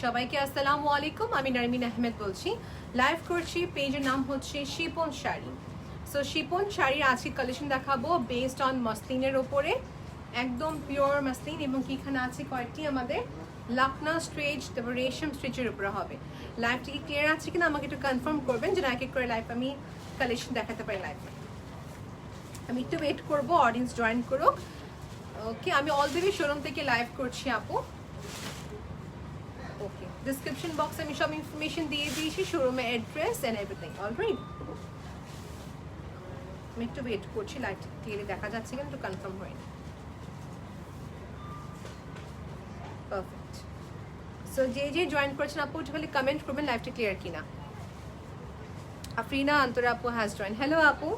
সবাইকে আসসালামু আলাইকুম, আমি নারমিন আহমেদ বলছি। লাইভ করছি, পেজের নাম হচ্ছে শিপন শাড়ি। সো শিপন শাড়ির আজকে কালেকশন দেখাবো বেসড অন মসলিনের ওপরে, একদম পিওর মসলিন, এবং কি এখানে আছে কয়েকটি আমাদের লাকনা স্ট্রেচ, তারপর রেশম স্ট্রেচের উপরে হবে। লাইভটা কি ক্লিয়ার আছে কিনা আমাকে একটু কনফার্ম করবেন, যেন এক এক করে লাইভ আমি কালেকশন দেখাতে পারি। লাইভ আমি একটু ওয়েট করবো, অডিয়েন্স জয়েন করুক। ওকে, আমি অল দ্য ওয়ে শোরুম থেকে লাইভ করছি আপু। ওকে, ডিসক্রিপশন বক্সে আমি সব ইনফরমেশন দিয়ে দিয়েছি, শোরুমের অ্যাড্রেস এন্ড এভরিথিং। অলরাইট, আমি একটু ওয়েট করছি, লাইট ক্লিয়ারলি দেখা যাচ্ছে কিন্তু কনফার্ম হয়নি। পারফেক্ট। সো যে জয়েন করছেন আপু একটু খালি কমেন্ট করবেন লাইভটা ক্লিয়ার কিনা। আফরিনা আন্তরা আপু হ্যাজ জয়েন। হ্যালো আপু।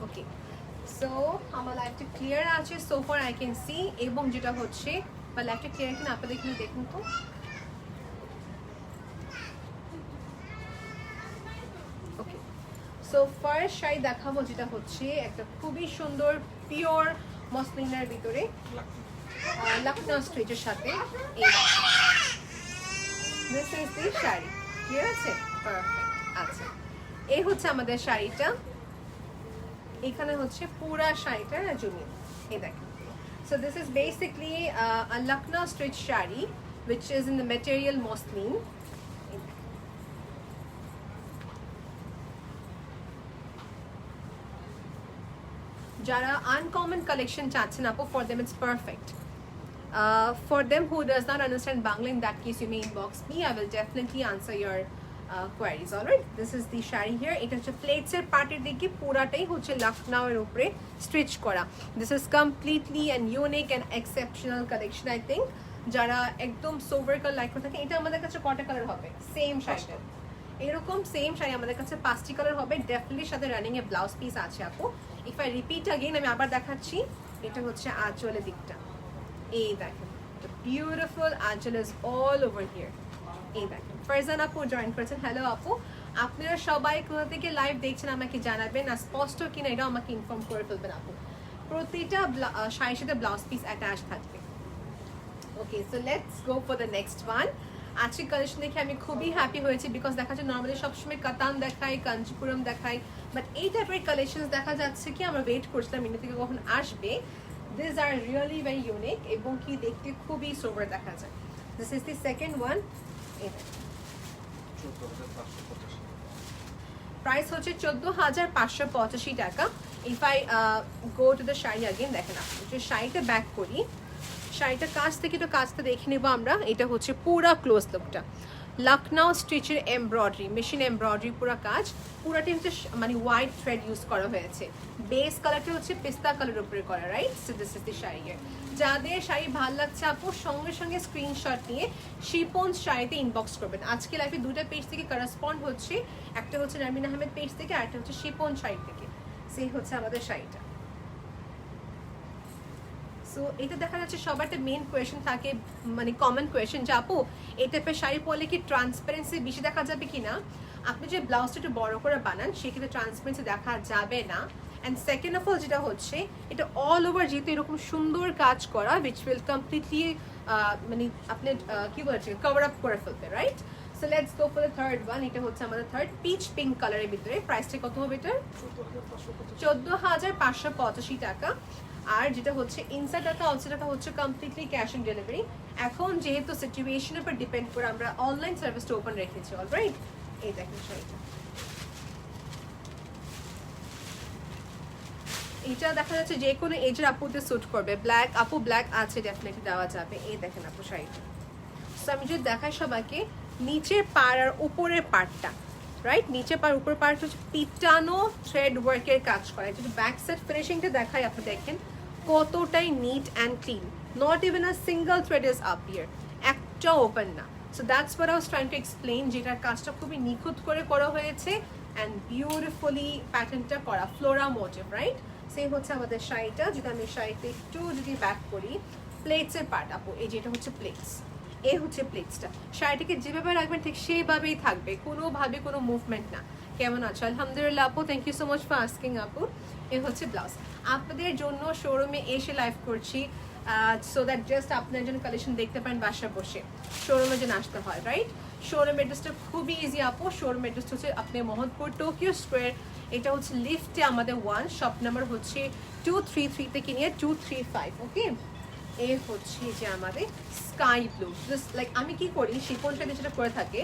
ওকে, সো আমার লাইভটা ক্লিয়ার আছে so far I can see, এবং যেটা হচ্ছে বা লাইভটা ক্লিয়ার কিনা আপনাদের এখানে দেখুন তো। ওকে, সো ফার্স্ট শাড়ি দেখাবো যেটা হচ্ছে একটা খুবই সুন্দর পিওর মসলিনের ভিতরে লাকনা স্ট্রেচের সাথে। This is the sari, clear আছে? পারফেক্ট। আচ্ছা, এই হচ্ছে আমাদের শাড়িটা, এখানে হচ্ছে পুরা শাড়িটা জমি, এই দেখেন। So this is basically a Lucknow stretch shari, which is in the material muslin. Jara uncommon collection চাচ্ছেন আপু, for them it's perfect. For them who does not understand Bangla, in that case you may inbox me, I will definitely answer your queries. Alright, this is the shari here. এটা হচ্ছে plates এর পার্টের দিকে পুরাটাই হচ্ছে লখনউ এর উপরে stitch করা। This is completely and unique and exceptional collection, I think. যারা একদম সোভার কালার লাইক করে থাকে, এটা আমাদের কাছে কটা কালার হবে? সেম শাড়িটা এরকম সেম শাড়ি আমাদের কাছে 5টি কালার হবে। ডেফিনেটলি সাথে রানিং এ ব্লাউজ পিস আছে আপু। ইফ আই রিপিট अगेन, আমি আবার দেখাচ্ছি, এটা হচ্ছে আঁচলের দিকটা, এই দেখেন, বিউটিফুল আঁচল ইজ অল ওভার হিয়ার। এই দেখেন, ফারজান আপু জয়েন করেছেন। হ্যালো আপু, আপনারা সবাই কোথা থেকে লাইভ দেখছেন আমাকে জানাবেন, আর স্পষ্ট কিনা এটা আমাকে ইনফর্ম করে ফেলবেন আপু। প্রতিটা শাড়ির সাথে ব্লাউজ পিস অ্যাটাচ থাকবে। Okay, so let's go for the next one. আজকে কালেকশন দেখে আমি খুবই হ্যাপি হয়েছি, বিকজ দেখা যাচ্ছে নর্মালি সবসময় কাতান দেখাই, কাঞ্চিপুরম দেখাই, বাট এই টাইপের কালেকশন দেখা যাচ্ছে কি আমরা ওয়েট করছিলাম ইন্ডিয়া থেকে কখন আসবে। This are really very unique, এবং কি দেখতে খুবই সোবার দেখা যায়। This is the second one. Price হচ্ছে 14,585 টাকা। If I go to the sari again, দেখেন আপনি যে শাড়িটা ব্যাক করি, শাড়িটা কাছ থেকে একটু কাছটা দেখে নেবো আমরা। এটা হচ্ছে পুরা ক্লোজ লুকটা, লখনউ স্টিচের এমব্রয়ডারি, মেশিন এমব্রয়ডারি পুরা কাজ, পুরাটি হচ্ছে মানে হোয়াইট থ্রেড ইউজ করা হয়েছে। বেস কালারটা হচ্ছে পেস্তা কালার উপরে করা, right? So this is the sari. যাদের শাড়ি ভালো লাগছে আপু সঙ্গে সঙ্গে স্ক্রিনশট নিয়ে শিপন শাড়িতে ইনবক্স করবেন। আজকে লাইভে দুটো পেজ থেকে করেসপন্ড হচ্ছে, একটা হচ্ছে নারমিন আহমেদ পেজ থেকে, আর একটা হচ্ছে শিপন শাড়ি থেকে। সেই হচ্ছে আমাদের শাড়িটা। সো এটা দেখা যাচ্ছে সবার একটা মেন কোয়েশ্চেন থাকে, মানে কমন কোয়েশ্চেন, যে আপু এই টাইপের শাড়ি পরলে কি ট্রান্সপারেন্সি বেশি দেখা যাবে কি না? আপনি যে ব্লাউজটা একটু বড় করে বানান সেক্ষেত্রে ট্রান্সপারেন্সি দেখা যাবে না। অ্যান্ড সেকেন্ড অফ অল যেটা হচ্ছে, এটা অল ওভার যেহেতু এরকম সুন্দর কাজ করা, উইচ উইল কমপ্লিটলি মানে আপনি কি বলছে কভার আপ করে ফেলতে, right? So let's go for the third one. এটা হচ্ছে আমাদের থার্ড, পিচ পিঙ্ক কালারের ভিতরে। প্রাইসটা কত হবে এটা? 14,585 টাকা। আর যেটা হচ্ছে ইনসাইড টাকা আউটসাইড টাকা হচ্ছে কমপ্লিটলি ক্যাশ অন ডেলিভারি। এখন যেহেতু সিচুয়েশনের উপর ডিপেন্ড করে আমরা অনলাইন সার্ভিসটা ওপেন রেখেছি। অলরাইট, এই দেখেন শাড়িটা, এটা দেখা যাচ্ছে যে কোনো এজের আপুতে স্যুট করবে। ব্ল্যাক আপু, ব্ল্যাক আছে ডেফিনেটলি দেওয়া যাবে। এই দেখেন আপু শাড়িটা। সো আমি যদি দেখাই সবাইকে নিচের পাড় আর উপরের পার্টটা, রাইট? নিচের পাড় উপরের পার্ট হচ্ছে পিটানো থ্রেড ওয়ার্কের কাজ করা। যদি ব্যাক সাইড ফিনিশিংটা দেখাই আপনি দেখেন কতটাই neat and clean, not even a single thread is up here, একটা ওপেন না। So that's what I was trying to explain, যেটার কাজটা খুবই নিখুঁত করে করা হয়েছে অ্যান্ড বিউটিফুলি প্যাটার্নটা করা, ফ্লোরা মোটিভ, রাইট? সেই হচ্ছে আমাদের শাড়িটা। যদি আমি শাড়িতে একটু যদি ব্যাক করি, প্লেটসের পার্ট আপু, এই যেটা হচ্ছে প্লেটস, এই হচ্ছে প্লেটসটা। শাড়িটাকে যেভাবে রাখবেন ঠিক সেইভাবেই থাকবে, কোনোভাবে কোনো মুভমেন্ট না। কেমন আছো? আলহামদুলিল্লাহ আপু, thank you so much for asking আপু। এ হচ্ছে ব্লাউজ। আপনাদের জন্য শোরুমে এসে লাইভ করছি, সো দ্যাট জাস্ট আপনার জন্য কালেকশন দেখতে পারেন বাসা বসে, শোরুমে যেন আসতে হয়, রাইট? শোরুম অ্যাড্রেসটা খুবই ইজি আপু। শোরুম অ্যাড্রেসটা হচ্ছে আপনি মোহাম্মদপুর টোকিও স্কোয়ার, এটা হচ্ছে লিফটে আমাদের 1, শপ নাম্বার হচ্ছে 233 থেকে নিয়ে 235। ওকে, এ হচ্ছে যে আমাদের স্কাই ব্লু, জাস্ট লাইক আমি কি করি শিফন শাড়ি যেটা করে থাকে,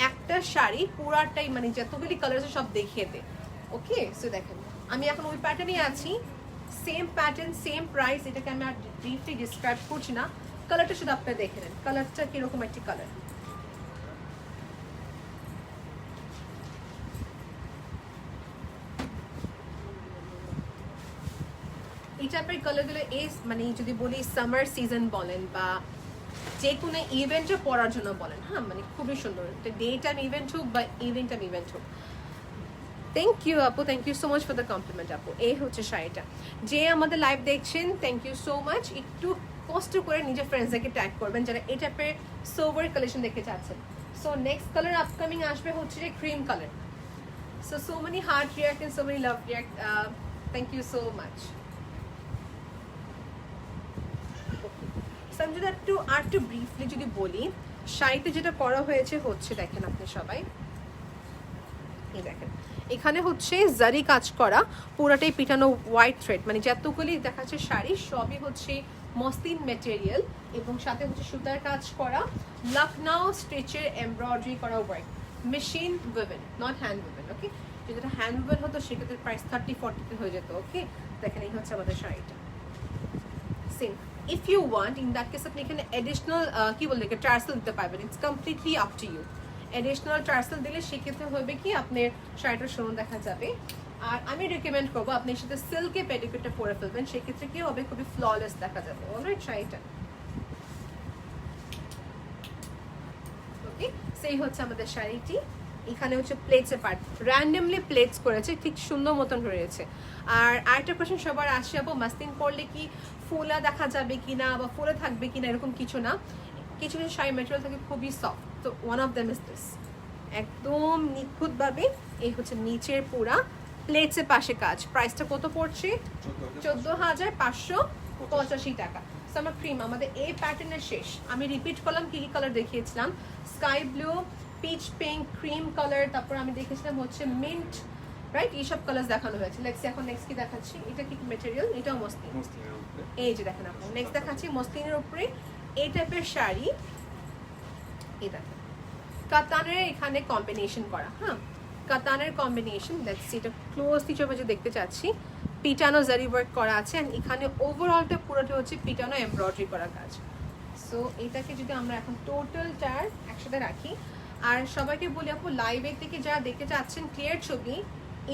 একটা শাড়ি পুরাটাই মানে যতগুলি কালার আছে সব দেখিয়ে দেয়। ওকে, সো দেখেন আমি এখন ওই প্যাটার্নে আছি, সেম প্যাটার্ন সেম প্রাইস, এটাকে আমি আর ব্রিফলি ডিসক্রাইব করছি না, কালারটা শুধু আপনারা দেখে নেন, কালারটা কিরকম একটি কালার। এই টাইপের কালারগুলো মানে যদি বলি সামার সিজন বলেন বা যে কোনো ইভেন্টে পরার জন্য বলেন, হ্যাঁ মানে খুবই সুন্দর, ডে টাইম ইভেন্ট হোক বা ইভেন্ট টাইম ইভেন্ট হোক। থ্যাংক ইউ আপু, thank you so much for the compliment আপু। এই হচ্ছে শাড়িটা, যে আমাদের লাইভ দেখছেন থ্যাংক ইউ সো মাচ। একটু কষ্ট করে নিজের ফ্রেন্ডসদেরকে ট্যাগ করবেন যারা এই টাইপের সোভার কালেকশন দেখতে চাচ্ছেন। সো নেক্সট কালার আপকামিং আসবে হচ্ছে যে cream colour. So many heart react and so many love react, thank you so much. আমি যদি একটু ব্রিফলি যদি বলি, শাড়িতে যেটা করা হয়েছে হচ্ছে দেখেন আপনি সবাই, এই দেখেন এখানে হচ্ছে জারি কাজ করা, পুরোটাই পিটানো হোয়াইট থ্রেড, মানে যতগুলি দেখাচ্ছে শাড়ি সবই হচ্ছে মসলিন মেটেরিয়াল এবং সাথে হচ্ছে সুতার কাজ করা, লখনউ স্টিচের এমব্রয়ডারি করা ওয়ার্ক, মেশিন উইভেন, নট হ্যান্ড উইভেন। ওকে, যদি এটা হ্যান্ড উইভেন হতো সেক্ষেত্রে প্রাইস 30-40 হয়ে যেত। ওকে, দেখেন এই হচ্ছে আমাদের শাড়িটা same. If you want in that case আপনি এখানে এডিশনাল কি বলতে টার্সেল দিতে পারবেন, it's completely up to you. Additional tassel দিলে সেক্ষেত্রে হবে কি আপনার শাড়িটা সুন্দর দেখা যাবে। আর আমি রেকমেন্ড করবো আপনি সাথে সিল্কে পেডিকিউরটা পরে ফেলবেন, সেক্ষেত্রে কি হবে খুবই ফ্ললেস দেখা যাবে। অলরাইট, শাড়িটা ওকে, সেই হচ্ছে আমাদের শাড়িটি। এখানে হচ্ছে প্লেটসের পার্ট র্যান্ডমলি প্লেটস করেছে, ঠিক সুন্দর মতন রয়েছে। আর আরেকটা কোয়েশ্চেন সবার আসে আপু, মাসলিন পরলে কি ফোলা দেখা যাবে কিনা বা ফোলা থাকবে কিনা, এরকম কিছু না। কিছু কিছু শাড়ি ম্যাটেরিয়াল থাকে খুবই সফট, তো one of them is this. একদম নিখুঁতভাবে এই হচ্ছে নিচের পুরা প্লেটসের পাশে কাজ। প্রাইসটা কত পড়ছে? 14,585 টাকা। সামার ক্রিম আমাদের এই প্যাটার্নের শেষ। আমি রিপিট করলাম কি কি কালার দেখিয়েছিলাম, sky blue, pitch pink, cream colour, তারপর আমি দেখেছিলাম হচ্ছে মিন্ট, রাইট? এইসব কালার দেখানো হয়েছে। এখন নেক্সট কি দেখাচ্ছি, এটা কি মেটেরিয়াল? এটাও মসলিন। এই যে দেখেন আপু, নেক্সট দেখাচ্ছি মসলিনের উপরে এই টাইপের শাড়ি। এই দেখেন কাতানের এখানে কম্বিনেশন করা, হ্যাঁ কাতানের কম্বিনেশন। দেখছি এটা ক্লোজলি যে দেখতে চাচ্ছি, পিটানো জারি ওয়ার্ক করা আছে, অ্যান্ড এখানে ওভারঅলটা পুরোটা হচ্ছে পিটানো এমব্রয়ডারি করা কাজ। সো এটাকে যদি আমরা এখন টোটালটার একসাথে রাখি, আর সবাইকে বলি আপু লাইভের থেকে যারা দেখতে চাচ্ছেন ক্লিয়ার ছবি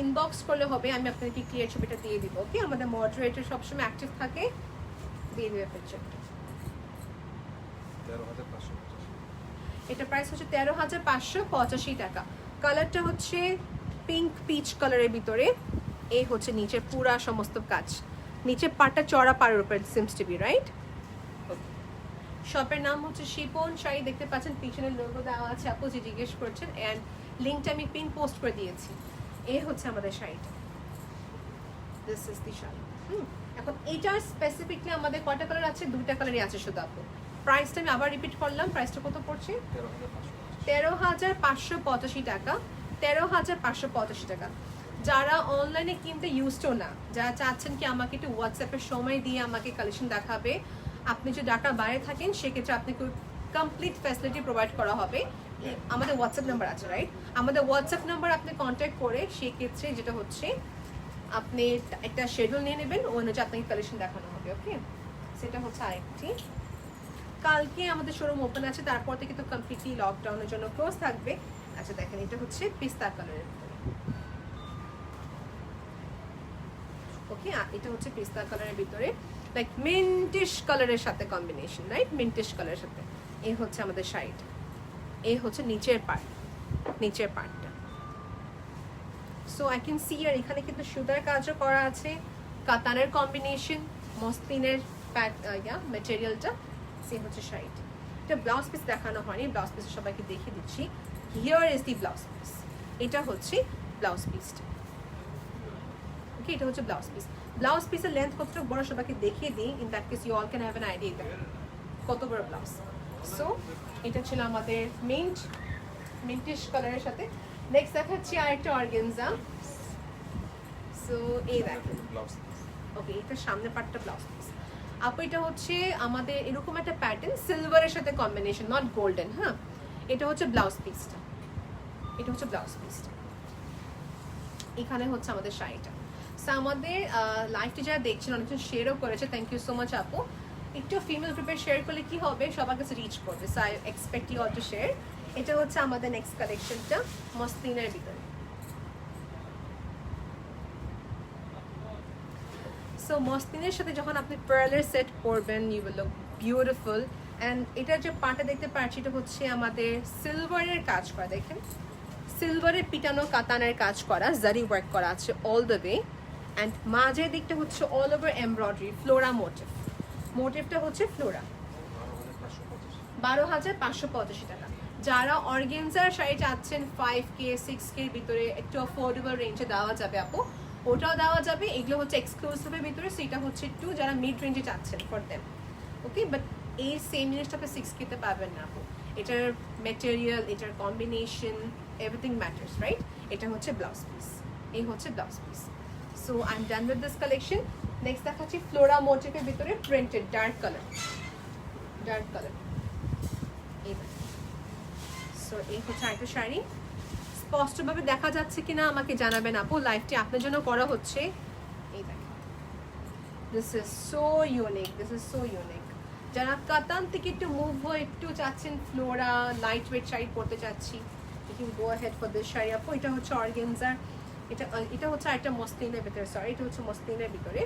ইনবক্স করলে হবে, আমি আপনাদেরকে ক্লিয়ার ছবিটা দিয়ে দিব। ওকে, আমাদের মডারেটর সবসময় অ্যাক্টিভ থাকে, দিয়ে দেবে পিকচারটা। এটা প্রাইস হচ্ছে 13,585 টাকা। কালারটা হচ্ছে পিঙ্ক পিচ কালারের ভিতরে। এই হচ্ছে নিচের পুরা সমস্ত কাজ, নিচের পাটটা চড়া পাড়ের উপরে সিমস টু বি, রাইট? শপের নাম হচ্ছে শিপন শাড়ি, দেখতে পাচ্ছেন পিছনের লোগো দেওয়া আছে, আপু যে জিজ্ঞেস করছেন, অ্যান্ড লিঙ্কটা আমি পিন পোস্ট করে দিয়েছি। এই হচ্ছে আমাদের শাড়িটা, দিস ইজ দি শাড়ি। এখন এইটা স্পেসিফিকলি আমাদের কয়টা কালার আছে? 2টা কালারই আছে শুধু আপু। প্রাইসটা আমি আবার রিপিট করলাম, প্রাইসটা কত পড়ছে? 13,585 টাকা। 13,585 টাকা। যারা অনলাইনে কিনতে ইউজড না, যারা চাচ্ছেন কি আমাকে একটু হোয়াটসঅ্যাপের সময় দিয়ে আমাকে কালেকশন দেখাবে, আপনি যদি ঢাকার বাইরে থাকেন সেক্ষেত্রে আপনাকে কমপ্লিট ফ্যাসিলিটি প্রোভাইড করা হবে। আমাদের হোয়াটসঅ্যাপ নাম্বার আছে, রাইট? আমাদের হোয়াটসঅ্যাপ নাম্বার আপনি কন্ট্যাক্ট করে সেক্ষেত্রে যেটা হচ্ছে আপনি একটা শিডিউল নিয়ে নেবেন, ওই অনুযায়ী আপনাকে কালেকশন দেখানো হবে। ওকে, সেটা হচ্ছে আরেকটি। কালকে আমাদের শোরুম ওপেন আছে, তারপর থেকে তো কমপ্লিটলি লকডাউনের জন্য ক্লোজ থাকবে। আচ্ছা দেখেন, এটা হচ্ছে পিস্তা কালারের। ওকে, এটা হচ্ছে পিস্তা কালারের ভিতরে লাইক মিন্টিশ কালারের সাথে কম্বিনেশন, রাইট? মিন্টিশ কালারের সাথে। এই হচ্ছে আমাদের শাড়িটা, এই হচ্ছে নিচের পার্টটা। সো আই ক্যান সি, আর এখানে কিন্তু সুতার কাজও করা আছে, কাতানের কম্বিনেশন, মসলিনের মেটেরিয়ালটা। সে হচ্ছে শাড়িটা। এটা ব্লাউজ পিস দেখানো হয়নি, ব্লাউজ পিস সবাইকে দেখিয়ে দিচ্ছি। Here is the blouse piece. এটা হচ্ছে ব্লাউজ পিসটা। ওকে, এটা হচ্ছে ব্লাউজ পিস। ব্লাউজ পিসের লেন্থ কতটুকু বড় সবাইকে দেখিয়ে দিই, in that case you all can have an idea কত বড় ব্লাউজ। সো এটা ছিল আমাদের মিন্টিশ কালারের সাথে। নেক্সট দেখাচ্ছি আরেকটা অর্গানজা। সো এই দেখেন, ওকে এটা সামনে পার্টটা ব্লাউজ পিস। আপু এটা হচ্ছে আমাদের এরকম একটা প্যাটার্ন সিলভারের সাথে কম্বিনেশন, নট গোল্ডেন। হ্যাঁ, এটা হচ্ছে ব্লাউজ পিসটা, এটা হচ্ছে ব্লাউজ পিসটা, এখানে হচ্ছে আমাদের শাড়িটা। সো আমাদের লাইভটি যারা দেখছেন অনেকজন শেয়ারও করেছে, থ্যাংক ইউ সো মাচ আপু। একটু ফিমেল গ্রুপে শেয়ার করলে কি হবে, সবার কাছে রিচ করবে। So I expect you all to share. এটা হচ্ছে আমাদের নেক্সট কালেকশনটা মসলিনের ভিতরে। সো মসলিনের সাথে যখন আপনি পার্লের সেট পরবেন, you will look beautiful. And এটার যে পাটা দেখতে পাচ্ছি, এটা হচ্ছে আমাদের সিলভারের কাজ করা, দেখেন সিলভারের পিটানো কাতানের কাজ করা, জারি ওয়ার্ক করা আছে অল দ্য ওয়ে। অ্যান্ড মাঝের দিকটা হচ্ছে all over embroidery, flora motif, মোটিভটা হচ্ছে ফ্লোরা। 12,585 টাকা। যারা অর্গেনজার শাড়ি চাচ্ছেন 5K 6K ভিতরে একটু অ্যাফোর্ডেবল রেঞ্জে দেওয়া যাবে আপু, ওটাও দেওয়া যাবে। এগুলো হচ্ছে এক্সক্লুসিভের ভিতরে, সেটা হচ্ছে একটু যারা মিড রেঞ্জে চাচ্ছেন ফর দেম, ওকে। বাট এই সেম জিনিসটা আপনি 6K-তে পাবেন না আপু। এটার মেটেরিয়াল, এটার কম্বিনেশন, এভরিথিং ম্যাটার্স, রাইট? এটা হচ্ছে ব্লাউজ পিস, এই হচ্ছে blouse piece. So I am done with this collection. Next দেখাচ্ছি ফ্লোরা মোটিভের ভিতরে printed dark colour, dark colour. So এই হচ্ছে আরেকটা শাড়ি। স্পষ্টভাবে দেখা যাচ্ছে কিনা আমাকে জানাবেন আপু, লাইভটি আপনার জন্য করা হচ্ছে। এই দেখেন, this is so unique, this is so unique. যারা কাতান থেকে একটু মুভ হয়ে একটু চাচ্ছেন ফ্লোরা লাইট ওয়েট শাড়ি পরতে চাচ্ছি, you can go ahead for this sari আপু। এটা হচ্ছে অর্গানজার, এটা হচ্ছে আরেকটা মসলিনের ভিতরে, সরি এটা হচ্ছে মসলিনের ভিতরে।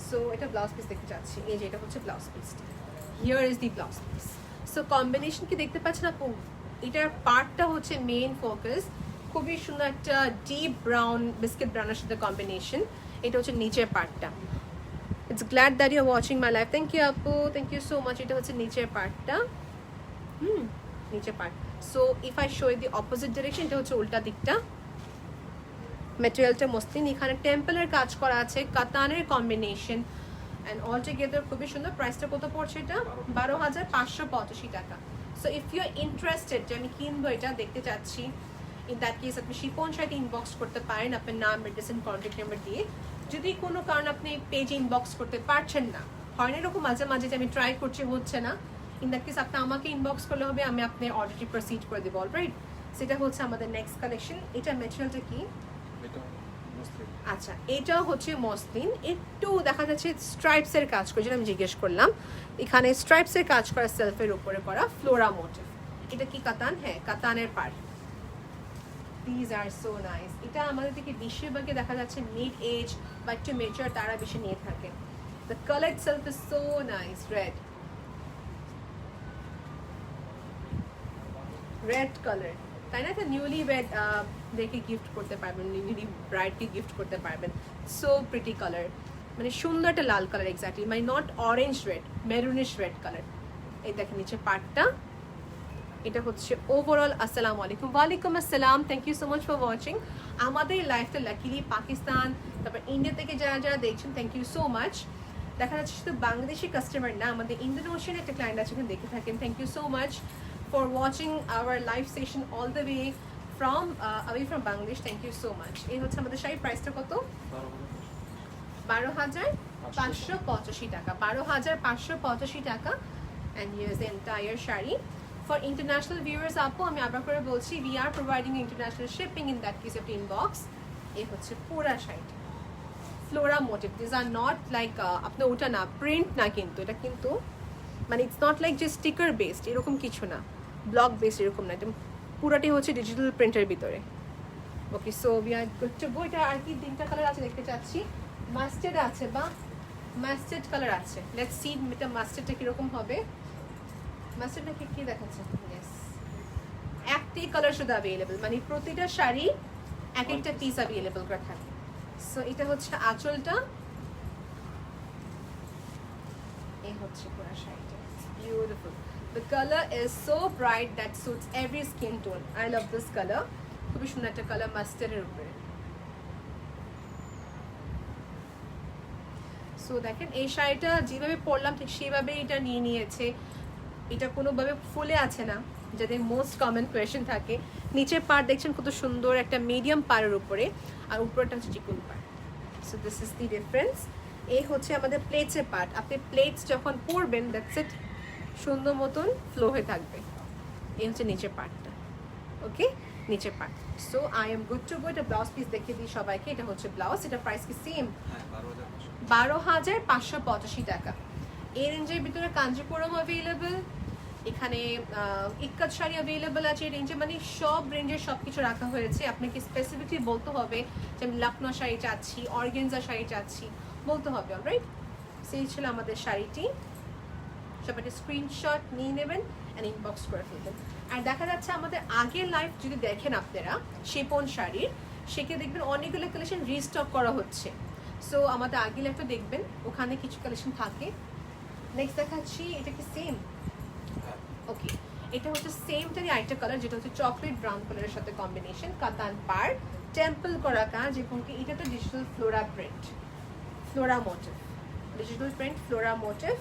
সো এটা ব্লাউজ পিস দেখতে চাচ্ছি, এই যে এটা হচ্ছে ব্লাউজ পিসটা, here is the blouse piece. So combination কি দেখতে পাচ্ছেন আপু, এটার পার্টটা হচ্ছে মেইন ফোকাস, খুবই সুন্দর একটা ডিপ ব্রাউন বিস্কিট ব্রাউনের সাথে কম্বিনেশন। এটা হচ্ছে নিচের পার্টটা। It's glad that you are watching my life, thank you আপু, থ্যাংক ইউ সো মাচ। এটা হচ্ছে নিচের পার্টটা, নিচের part. So if I show the opposite direction, এটা হচ্ছে উল্টা দিকটা। মেটেরিয়ালটা মসলিন, এখানে টেম্পলের কাজ করা আছে, কাতানের কম্বিনেশন, অ্যান্ড অল টুগেদার খুবই সুন্দর। প্রাইসটা কত পড়ছে এটা? 12,585 টাকা। So if you are interested যে আমি কিনবো এটা, দেখতে চাচ্ছি, ইন দ্যাট কেস আপনি শিপন শাড়িতে ইনবক্স করতে পারেন আপনার নাম, অ্যাড্রেস এন্ড কন্ট্যাক্ট নাম্বার দিয়ে। যদি কোনো কারণে আপনি পেজে ইনবক্স করতে পারছেন না, হয় না এরকম মাঝে মাঝে যে আমি ট্রাই করছি হচ্ছে না, ইন দ্যাট কেস আপনি আমাকে ইনবক্স করলে হবে, আমি আপনার অর্ডারটি প্রসিড করে দেবো, অলরাইট? সেটা হচ্ছে আমাদের নেক্সট কালেকশন। এটা ম্যাটেরিয়ালটা কি? আচ্ছা, এটা হচ্ছে মসলিন, একটু দেখা যাচ্ছে স্ট্রাইপসের কাজ করে, যেটা আমি জিজ্ঞেস করলাম। এখানে স্ট্রাইপসের কাজ করা, সেলফের উপরে করা ফ্লোরা মোটিভ। এটা কি কাতান? হ্যাঁ, কাতানের part. These are so nice. এটা আমাদের থেকে বেশিরভাগে দেখা যাচ্ছে মিড এজ বা একটু মেচার তারা বেশি নিয়ে থাকে। The colour itself is so nice, red, red colour, তাই না? এটা নিউলি ওয়েড দেখে গিফট করতে পারবেন, নিউলি ব্রাইডকে গিফট করতে পারবেন। সো প্রিটি কালার, মানে সুন্দর একটা লাল কালার, এক্স্যাক্টলি, মানে not orange red, maroonish red colour. এই দেখেন নিচে পার্টটা। এটা হচ্ছে ওভারঅল। আসসালামু আলাইকুম। ওয়ালাইকুম আসসালাম, thank you so much for watching. আমাদের লাইফটা লাকিলি পাকিস্তান, তারপর ইন্ডিয়া থেকে যারা যারা দেখছেন, থ্যাংক ইউ সো মাচ। দেখা যাচ্ছে শুধু বাংলাদেশি কাস্টমার না, আমাদের ইন্দোনেশিয়ান একটা ক্লায়েন্ট আছে, দেখে থাকেন, thank you so much for watching our live session all the way from away from Bangladesh. Thank you so much. এই হচ্ছে আমাদের শাড়ি। প্রাইসটা কত? 12,585 টাকা, 12,585 টাকা। And here's the entire sari for international viewers আপু, আমি আবার করে বলছি, we are providing international shipping, in that case of inbox। এই হচ্ছে পুরা শাড়িটা, flora motif. This are not like আপনার ওটা না, প্রিন্ট না, কিন্তু এটা কিন্তু মানে ইটস নট লাইক যে স্টিকার বেসড এরকম কিছু না, ব্লক বেসড এরকম না, এটা পুরাটাই হচ্ছে ডিজিটাল প্রিন্টের ভিতরে। Okay, so we are good to go. এটা আর কি তিনটা কালার আছে দেখতে চাচ্ছি, মাস্টার্ড আছে বা মাস্টার্ড কালার আছে। লেটস সি এটা মাস্টার্ডটা কীরকম হবে। মাস্টার্ডটা কি দেখাচ্ছে? ইয়েস, একটাই কালার শুধু অ্যাভেলেবেল, মানে প্রতিটা শাড়ি এক একটা পিস অ্যাভেলেবেল করা থাকে। সো এটা হচ্ছে আঁচলটা, এই হচ্ছে পুরো শাড়িটা, beautiful. The color is so bright that suits every skin tone. I love this color. খুবই সুন্দর একটা কালার মাস্টার্ডের উপরে। সো দেখেন এই শাড়িটা যেভাবে পরলাম ঠিক সেইভাবেই এটা নিয়ে নিয়েছে, এটা কোনোভাবে ফুলে আছে না, যাদের মোস্ট কমন কোয়েশ্চেন থাকে। নিচের পার্ট দেখছেন কত সুন্দর একটা মিডিয়াম পাড়ের উপরে, আর উপরটা হচ্ছে চিকুন পাড়। So this is the difference. এই হচ্ছে আমাদের প্লেটসের পার্ট। আপনি প্লেটস যখন পরবেন দ্যাটস ইট, সুন্দর মতন ফ্লো হয়ে থাকবে। এই হচ্ছে নিচের পার্টটা, ওকে, নিচের part. So I M good to go. এটা ব্লাউজ পিস দেখিয়ে দিই সবাইকে। এটা হচ্ছে ব্লাউজ, এটা প্রাইস কি সেম 12,585 টাকা। এই রেঞ্জের ভিতরে কাঞ্জিপুরম অ্যাভেলেবেল, এখানে ইক্কাত শাড়ি অ্যাভেলেবেল আছে এই রেঞ্জে, মানে সব রেঞ্জের সব কিছু রাখা হয়েছে। আপনাকে স্পেসিফিকলি বলতে হবে যে আমি লখনৌ শাড়ি চাচ্ছি, অর্গেনজা শাড়ি চাচ্ছি, বলতে হবে। অলরাইট, সেই ছিল আমাদের শাড়িটি। সব একটা স্ক্রিনশট নিয়ে নেবেন অ্যান্ড ইনবক্স করে ফেলবেন। আর দেখা যাচ্ছে আমাদের আগের লাইভ যদি দেখেন আপনারা শিপন শাড়ির, সেখানে দেখবেন অনেকগুলো কালেকশন রিস্টক করা হচ্ছে। সো আমাদের আগের লাইভটা দেখবেন, ওখানে কিছু কালেকশন থাকে। নেক্সট দেখাচ্ছি, এটা কি সেম? ওকে, এটা হচ্ছে সেমটারই আরেকটা কালার, যেটা হচ্ছে চকলেট ব্রাউন কালারের সাথে কম্বিনেশন, কাতান পার, টেম্পল করা কাজ, এবং কি এটা তো digital flora print, flora motif, digital print flora motif.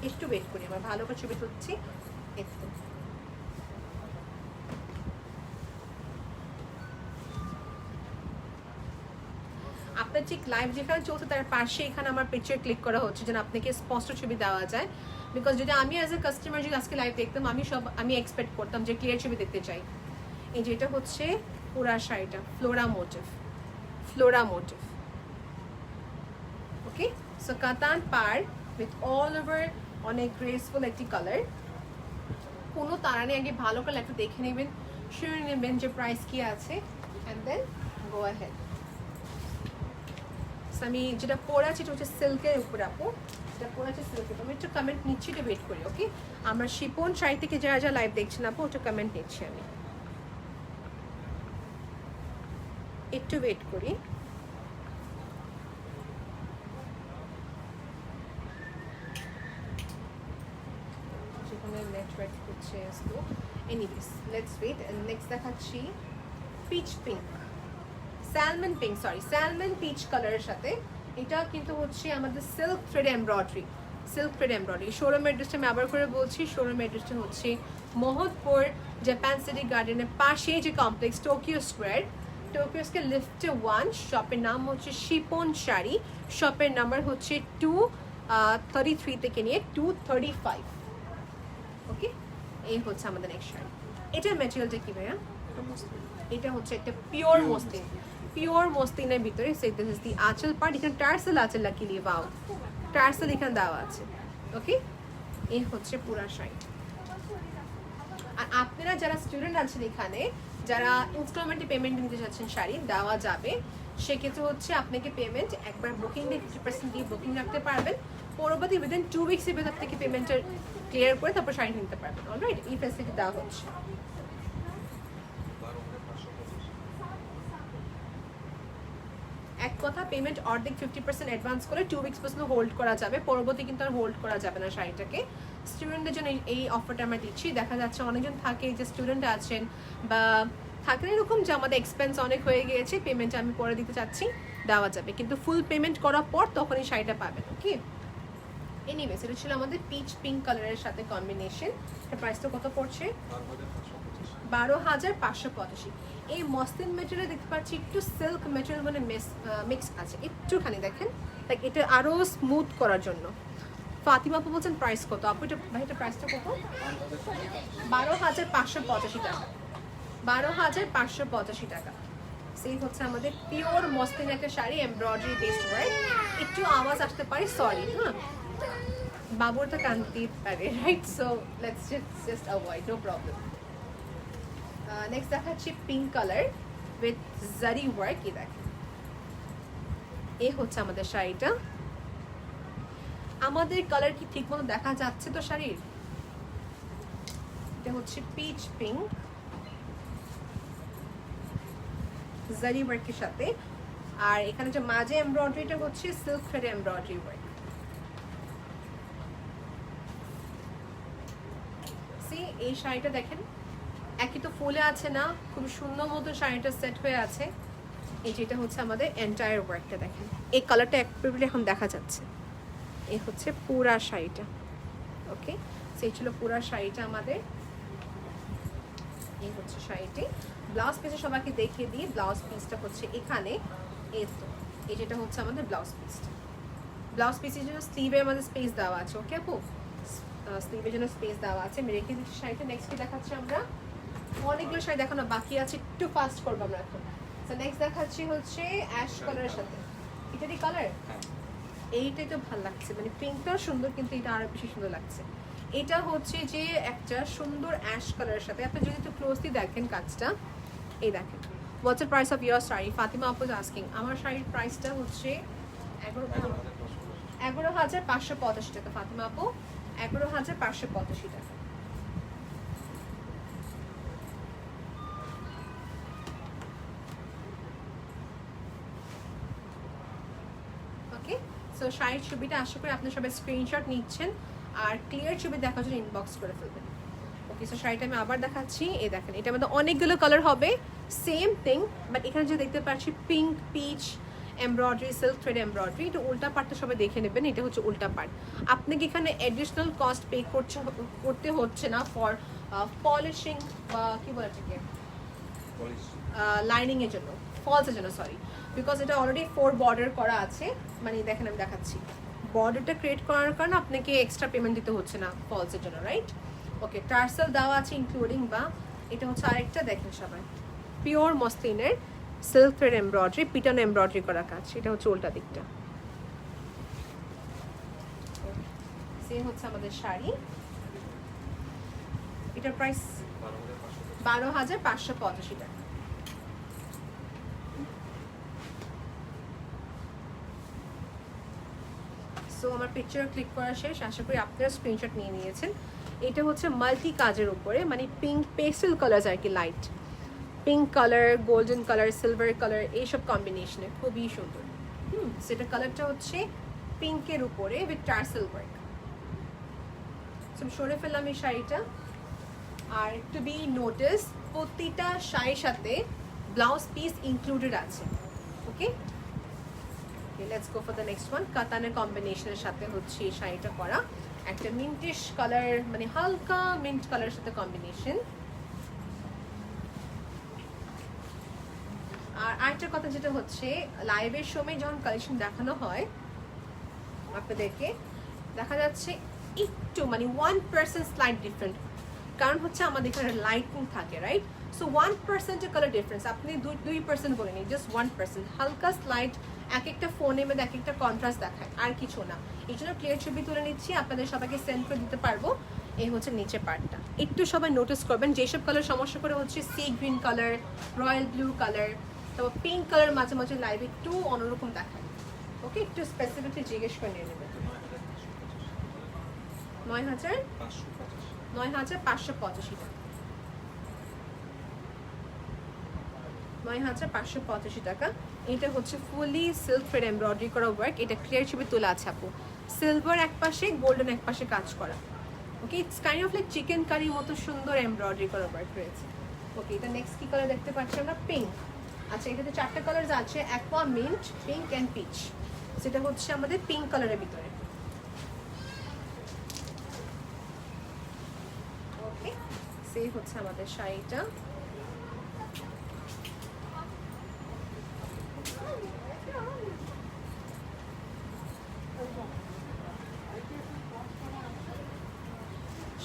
একটু ওয়েট করি, আমার ভালো করে ছবি তুলছি। একটু আপনার ঠিক লাইভ যেখানে চলছে তার পাশে এখানে আমার পিকচার ক্লিক করা হচ্ছে যেন আপনাকে স্পষ্ট ছবি দেওয়া যায়। বিকজ যদি আমি অ্যাজ এ কাস্টমার যদি আজকে লাইভ দেখতাম, আমি এক্সপেক্ট করতাম যে ক্লিয়ার ছবি দেখতে চাই। এই যে এটা হচ্ছে পুরা শাড়িটা ফ্লোরা মোটিভ, ফ্লোরা মোটিভ, ওকে। সো কাতান পার উইথ অল ওভার, অনেক গ্রেসফুল একটি কালার। কোনো তারা নেই, আগে ভালো করে একটু দেখে নেবেন, শুনে নেবেন যে প্রাইস কি আছে, অ্যান্ড দেন গো অ্যাহেড। আমি যেটা পরে আছে এটা হচ্ছে সিল্কের উপরে, আপু যেটা পরে আছে সিল্কের। আমি একটু কমেন্ট নিচ্ছি, এটা ওয়েট করি, ওকে। আমার শিপন শাড়ি থেকে যারা যারা লাইভ দেখছেন আপু, ওটা কমেন্ট নিচ্ছি আমি, একটু ওয়েট করি। যেখানে নেটওয়ার্ক হচ্ছে slow, anyways let's wait. Next দেখাচ্ছি peach pink, salmon pink, sorry salmon peach কালারের সাথে। এটা কিন্তু হচ্ছে আমাদের silk thread embroidery, silk thread embroidery. Showroom অ্যাড্রেসটা আমি আবার করে বলছি, শোরুম অ্যাড্রেসটা হচ্ছে মোহাম্মদপুর জাপান সিটি গার্ডেনের পাশে যে complex Tokyo square, Tokyo square লিফটে 1। শপের নাম হচ্ছে শিপন শাড়ি, শপের নাম্বার হচ্ছে 233 থেকে নিয়ে 235, ওকে। এই হচ্ছে আমাদের নেক্সট শাড়ি। এটার ম্যাটেরিয়ালটা কি ভাইয়া? এটা হচ্ছে একটা পিওর মসলিন, পিওর মসলিনের ভিতরে। সো দিস ইজ দি আঁচল পার্ট, এখানে টার্সেল আছে, লাকিলি ওয়াও টার্সেল এখানে দেওয়া আছে, ওকে। এই হচ্ছে পুরা শাড়ি। আর আপনারা যারা স্টুডেন্ট আছেন এখানে, যারা ইনস্টলমেন্টে পেমেন্ট নিতে চাচ্ছেন শাড়ি দেওয়া যাবে, সেক্ষেত্রে হচ্ছে আপনাকে পেমেন্ট একবার বুকিং দিয়ে 50% দিয়ে বুকিং রাখতে পারবেন, পরবর্তী উইদিন 2 উইক্সের ভেতর থেকে পেমেন্টটা ক্লিয়ার করে তারপর শাড়ি নিতে পারবেন। অলরাইট, এই ফ্যাসিলিটি দেওয়া হচ্ছে। এক কথা, পেমেন্ট অর্ধেক 50% অ্যাডভান্স করে 2 উইক্স পর্যন্ত হোল্ড করা যাবে, পরবর্তী কিন্তু আর হোল্ড করা যাবে না শাড়িটাকে। স্টুডেন্টদের জন্য এই অফারটা আমরা দিচ্ছি। দেখা যাচ্ছে অনেকজন থাকে যে স্টুডেন্ট আছেন বা থাকেন এরকম যে আমাদের এক্সপেন্স অনেক হয়ে গিয়েছে, পেমেন্ট আমি পরে দিতে চাচ্ছি, দেওয়া যাবে, কিন্তু ফুল পেমেন্ট করার পর তখনই শাড়িটা পাবেন, ওকে। এনিওয়েজ এটা ছিল আমাদের পিচ পিঙ্ক কালারের সাথে কম্বিনেশন। এটা প্রাইসটা কত পড়ছে? 12,585। এই মসলিন মেটেরিয়াল দেখতে পাচ্ছি একটু সিল্ক মেটেরিয়াল মানে মিক্স আছে একটুখানি, দেখেন লাইক এটা আরও স্মুথ করার জন্য। ফাতিমা আপু বলছেন প্রাইস কত? আপু এটা ভাই এটা প্রাইসটা কত? 12,585 টাকা, 12,585 টাকা। সেই হচ্ছে আমাদের পিওর মসলিন একটা শাড়ি, এমব্রয়ডারি বেসড ওয়ার্ক। একটু আওয়াজ আসতে পারে, সরি, হ্যাঁ বাবুর তো কান্তি পারে, right? So let's just avoid, no problem. Next দেখাচ্ছি pink colour with zari work. এই দেখেন, এই হচ্ছে আমাদের শাড়িটা। আমাদের কালার কি ঠিক মতো দেখা যাচ্ছে তো শাড়ির? এটা হচ্ছে পিচ পিঙ্ক জারি ওয়ার্কের সাথে, আর এখানে যে মাঝে এমব্রয়ডারিটা হচ্ছে সিল্ক থ্রেড এমব্রয়ডারি ওয়ার্ক। এই শাড়িটা দেখেন, একই তো ফুলে আছে না, খুব সুন্দর মতো শাড়িটা সেট হয়ে আছে। এই যেটা হচ্ছে আমাদের এন্টায়ার ওয়ার্কটা দেখেন, এই কালারটা একবারে এখন দেখা যাচ্ছে। এই হচ্ছে পুরা শাড়িটা। ওকে, সেই ছিল পুরা শাড়িটা আমাদের। এই হচ্ছে শাড়িটি। ব্লাউজ পিসে সবাইকে দেখিয়ে দিই, ব্লাউজ পিসটা হচ্ছে এখানে। এই তো, এই যেটা হচ্ছে আমাদের ব্লাউজ পিসটা। ব্লাউজ পিসের জন্য স্লিভে আমাদের স্পেস দেওয়া আছে। ওকে আপু, স্লিভের জন্য স্পেস দেওয়া আছে। আমি রেখে দিচ্ছি শাড়িটা। নেক্সট কি দেখাচ্ছি আমরা? অনেকগুলো শাড়ি দেখানো বাকি আছে, একটু ফাস্ট করবো আমরা এখন। তো নেক্সট দেখাচ্ছি হচ্ছে অ্যাশ কালারের সাথে। এটারই কালার, এইটাই তো ভালো লাগছে, মানে পিঙ্কটাও সুন্দর কিন্তু এটা আরো বেশি সুন্দর লাগছে। এটা হচ্ছে যে একটা সুন্দর অ্যাশ কালারের সাথে, আপনি যদি একটু ক্লোজলি দেখেন কাজটা, এই দেখেন। What's the price of your sari? Fatima আপু আস্কিং। আমার শাড়ির প্রাইসটা হচ্ছে 11,585 টাকা। ফাতিমা আপু 11,585 টাকা। ওকে, সো শাড়ির ছবিটা আশা করি আপনার সবাই স্ক্রিনশট নিচ্ছেন আর ক্লিয়ার ছবি দেখার জন্য ইনবক্স করে ফেলবেন। ওকে, সো শাড়িটা আমি আবার দেখাচ্ছি। এই দেখেন, এটা আমাদের অনেকগুলো কালার হবে, সেম থিং, বাট এখানে যে দেখতে পাচ্ছি pink, peach embroidery, silk thread embroidery, এটা উল্টা পার্টটা সবাই দেখে নেবেন। এটা হচ্ছে উল্টা পার্ট। আপনাকে এখানে অ্যাডিশনাল কস্ট পে করতে হচ্ছে না ফর পলিশিং বা কি বলে এটাকে, লাইনিং এর জন্য, ফলসের জন্য, সরি, বিকজ এটা অলরেডি 4 বর্ডার করা আছে। মানে দেখেন আমি দেখাচ্ছি, বর্ডারটা ক্রিয়েট করার কারণে আপনাকে এক্সট্রা পেমেন্ট দিতে হচ্ছে না ফলসের জন্য, রাইট? ওকে, টার্সেল দেওয়া আছে ইনক্লুডিং, বা এটা হচ্ছে আরেকটা দেখেন সবাই, পিওর মসলিনের সিল্ক থ্রেড এমব্রয়ডারি, পিটানো এমব্রয়ডারি করা কাজ। এটা হচ্ছে উল্টা দিকটা। সে হচ্ছে আমাদের শাড়ি। এটার প্রাইস 12,585 টাকা। সো আমার পিকচার ক্লিক করা শেষ, আশা করি আপনারা স্ক্রিনশট নিয়ে নিয়েছেন। এটা হচ্ছে মাল্টি কাজের উপরে, মানে পিঙ্ক পেস্টেল কালার আর কি, light pink colour, golden colour, silver colour, এইসব কম্বিনেশনে খুবই সুন্দর। সেটা কালারটা হচ্ছে পিঙ্কের উপরে উইথ টার্সেল ওয়ার্ক। সরে ফেললাম এই শাড়িটা। আর টু বি নোটিস, প্রতিটা শাড়ির সাথে ব্লাউজ পিস ইনক্লুডেড আছে। Okay, let's go for the next one. কাতানের কম্বিনেশনের সাথে হচ্ছে এই শাড়িটা করা, একটা মিন্টিশ কালার, মানে হালকা মিন্ট কালারের সাথে কম্বিনেশন। আর আরেকটা কথা যেটা হচ্ছে, লাইভের সময় যখন কালেকশন দেখানো হয় আপনাদেরকে, দেখা যাচ্ছে একটু মানে 1% স্লাইট ডিফারেন্ট, কারণ হচ্ছে আমাদের এখানে লাইটিং থাকে, রাইট? সো 1% কালার ডিফারেন্স, আপনি 2% বলে নিন, জাস্ট 1% হালকা স্লাইট। এক একটা ফোনের মধ্যে এক একটা কন্ট্রাস্ট দেখায়, আর কিছু না। এই জন্য ক্লিয়ার ছবি তুলে নিচ্ছি, আপনাদের সবাইকে সেন্ড করে দিতে পারবো। এই হচ্ছে নিচে পার্টটা, একটু সবাই নোটিস করবেন। যেসব কালার সমস্যা করে হচ্ছে sea green colour, royal blue colour, তারপর পিঙ্ক কালার মাঝে মাঝে লাইভ একটু অন্যরকম দেখায়। ওকে, একটু স্পেসিফিকলি জিজ্ঞেস করে নিয়ে নেবেন। 9,585 টাকা। 9,585 টাকা। এটা হচ্ছে ফুলি সিল্ক থ্রেড এমব্রয়ডারি করা ওয়ার্ক। এটা ক্লিয়ার ছবি তোলা আছে আপু, সিলভার এক পাশে, গোল্ডেন এক পাশে কাজ করা। Okay, it's kind of like chicken কারির মতো সুন্দর এমব্রয়ডারি করা ওয়ার্ক রয়েছে। ওকে, এটা নেক্সট কি কালার দেখতে পাচ্ছি আমরা? পিঙ্ক। আচ্ছা, এটাতে 4টা কালার আছে, aqua, mint, pink and peach. সেটা হচ্ছে আমাদের পিঙ্ক কালারের ভিতরে। ওকে, সেই হচ্ছে আমাদের শাড়িটা।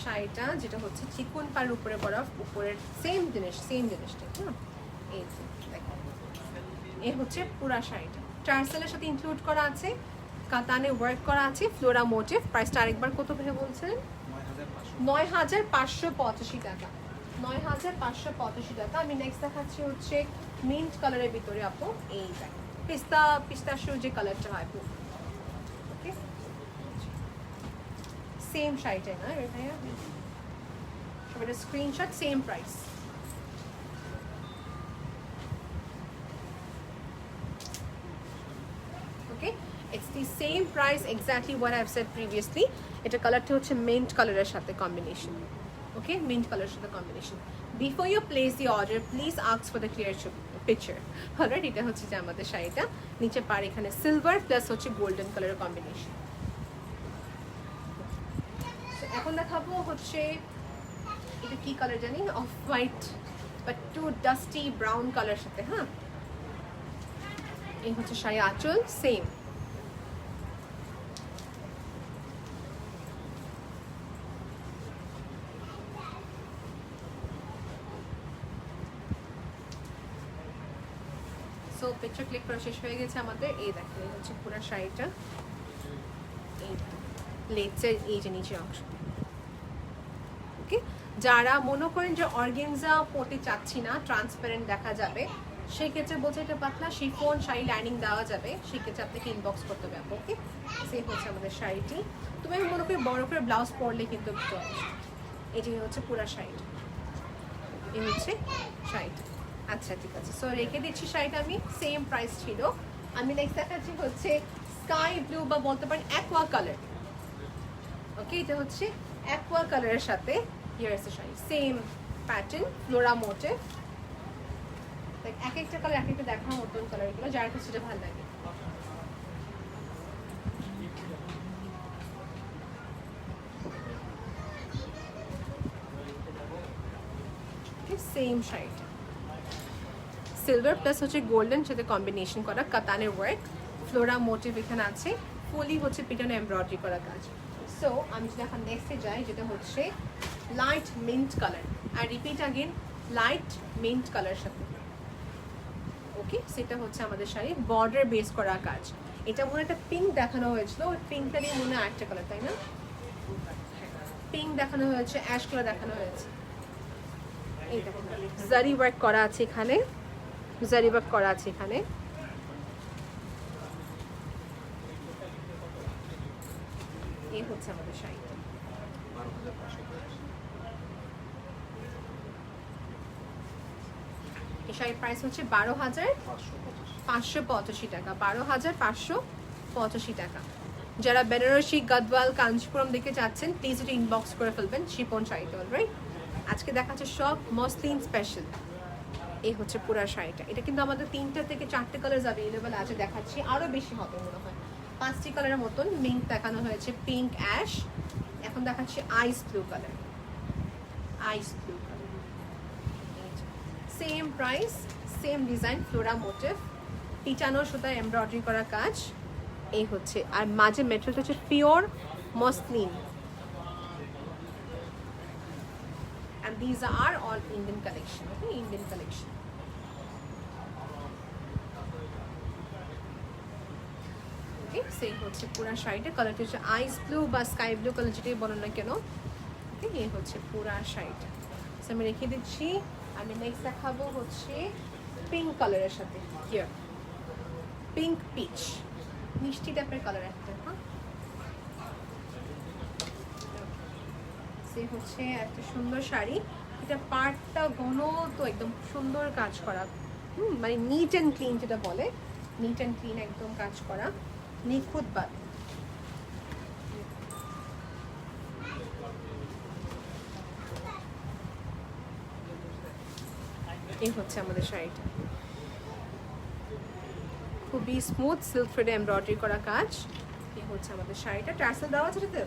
শাড়িটা যেটা হচ্ছে চিকন পার উপরে করা, উপরের সেম জিনিসটা, হ্যাঁ। এই যে দেখো, এই হচ্ছে পুরা শাড়িটা টার্সেলের সাথে ইনক্লুড করা আছে, কাতানে ওয়ার্ক করা আছে, ফ্লোরা মোটিভ। প্রাইসটা আরেকবার কত ভেবে বলছেন? 9,585 টাকা। 9,585 টাকা। আমি নেক্সট দেখাচ্ছি হচ্ছে মিন্ট কালারের ভিতরে আপু, এই দেখেন পিস্তাশিও যে কালারটা হয় আপু। ওকে, সেম শাড়িটাই না ভাইয়া, সবাই screenshot, same price. Okay, it's the same price exactly what I have said previously. এটা কালারটা হচ্ছে মিন্ট কালারের সাথে কম্বিনেশন। ওকে, মিন্ট কালার সাথে combination. Before you place the order please ask for the clear picture. Alright, এটা হচ্ছে যে আমাদের শাড়িটা, নিচে পার এখানে সিলভার প্লাস হচ্ছে গোল্ডেন কালারের কম্বিনেশন। এখন দেখাবো হচ্ছে এটা কি কালার জানি, off white but to dusty brown colour সাথে। হ্যাঁ, এই হচ্ছে শাড়ি আঁচল, সেম। সো পিকচার ক্লিক করা শেষ হয়ে গেছে আমাদের। এই দেখেন, এই হচ্ছে পুরো শাড়িটা, এই লেটসের এই যে নিচের অংশ। ওকে, যারা মনে করেন যে অর্গেনজা পরতে চাচ্ছি না, ট্রান্সপারেন্ট দেখা যাবে, সেক্ষেত্রে বলছে এটা পাতলা শিফন শাড়ি লাইনিং দেওয়া যাবে, সেক্ষেত্রে আপনাকে ইনবক্স করতে হবে। ওকে, সেই হচ্ছে আমাদের শাড়িটি। তুমি আমি মনে করি বড় করে ব্লাউজ পরলে কিন্তু যথেষ্ট। এই যে হচ্ছে পুরো শাড়িটা, এই হচ্ছে শাড়িটা। আচ্ছা ঠিক আছে, সো রেখে দিচ্ছি শাড়িটা আমি। সেম প্রাইস ছিল। আমি নেক্সট দেখাচ্ছি হচ্ছে স্কাই ব্লু বা বলতে পারেন অ্যাকোয়া কালার। ওকে, এটা হচ্ছে অ্যাকোয়া কালারের সাথে হিয়ার এর sari, same pattern, flora motif. এক একটা কালার এক একটা দেখার মতন কালারগুলো, যার কাছে যেটা ভালো লাগে। সেম শাড়িটা সিলভার প্লাস হচ্ছে গোল্ডেন সাথে কম্বিনেশন করা কাতানের ওয়ার্ক, ফ্লোরা মোটিভ এখানে আছে, ফুলি হচ্ছে পিটানো এমব্রয়ডারি করা কাজ। সো আমি যদি এখন নেক্সটে যাই, যেটা হচ্ছে লাইট মিন্ট কালার, আর repeat again light mint colour সাথে। ওকে, সেটা হচ্ছে আমাদের শাড়ি, বর্ডার বেস করা কাজ। এটা মনে একটা পিঙ্ক দেখানো হয়েছিল, ওই পিঙ্কটা দিয়ে মনে হয় আরেকটা কালার, তাই না? পিঙ্ক দেখানো হয়েছে, অ্যাশ কালার দেখানো হয়েছে। এই দেখুন জারি ওয়ার্ক করা আছে এখানে, জারি ওয়ার্ক করা আছে এখানে। এই হচ্ছে আমাদের শাড়িটা। এই শাড়ির প্রাইস হচ্ছে 12,585 টাকা, 12,585 টাকা। যারা বেনারসি, গদওয়াল, কাঞ্চিপুরম দেখে যাচ্ছেন প্লিজ এটা ইনবক্স করে ফেলবেন। শিপন শাড়িটা অলরাইট। আজকে দেখাচ্ছে সব মসলিন স্পেশাল। এই হচ্ছে পুরা শাড়িটা। এটা কিন্তু আমাদের 3টা থেকে 4টে কালার অ্যাভেলেবেল আছে, দেখাচ্ছি আরও বেশি হবে মনে হয়। 5টি কালারের মতন মিন্ট দেখানো হয়েছে, পিঙ্ক, অ্যাশ। এখন দেখাচ্ছি ice blue colour, ice blue colour. Same price, same design, flora motif, পিটানো সুতা এমব্রয়ডারি করা কাজ। এই হচ্ছে, আর মাঝে মেটেরিয়ালটা হচ্ছে pure muslin. And these are all Indian collection, okay, Indian collection. Okay, সেই হচ্ছে পুরা শাড়িটা। কালারটা হচ্ছে আইস ব্লু বা স্কাই ব্লু কালার, যেটাই বলো না কেন। ওকে, এই হচ্ছে পুরা শাড়িটা। আমি রেখে দিচ্ছি। আমি নেক্সট দেখাবো হচ্ছে পিঙ্ক কালারের সাথে, হিয়ার পিঙ্ক পিচ, মিষ্টি টাইপের কালার একটা। হ্যাঁ, সে হচ্ছে একটা সুন্দর শাড়ি। এটা পার্টটা ঘন তো একদম সুন্দর কাজ করা, মানে নিট অ্যান্ড ক্লিন, যেটা বলে নিট অ্যান্ড ক্লিন, একদম কাজ করা নিখুঁত বাদ। এই হচ্ছে আমাদের শাড়িটা, খুবই স্মুথ সিল্ক থ্রেডে এমব্রয়ডারি করা কাজ। এই হচ্ছে আমাদের শাড়িটা। টার্সেল দেওয়া আছে এটাতে,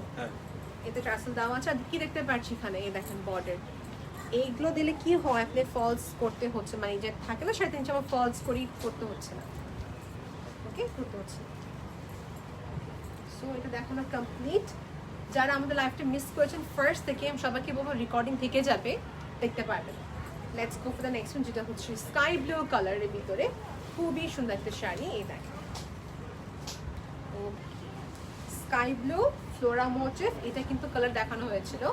এতে টার্সেল দেওয়া আছে। আর কি দেখতে পাচ্ছি এখানে, এই দেখেন বর্ডার। এইগুলো দিলে কি হয়, আপনি ফলস করতে হচ্ছে, মানে যে থাকে না 3.5 আমার ফলস করি করতে হচ্ছে না। ওকে, করতে হচ্ছে। সো এটা দেখানো কমপ্লিট। যারা আমাদের লাইফটা মিস করেছেন ফার্স্ট থেকে, আমি সবাইকে বলবো রেকর্ডিং থেকে যাবে, দেখতে পারবেন। Let's go for the next one, যেটা হচ্ছে স্কাই ব্লু কালারের ভিতরে খুবই সুন্দর একটা শাড়ি। এই দেখেন স্কাই ব্লু ফ্লোরা মোটিভ। এটা কিন্তু কালার দেখানো হয়েছিল,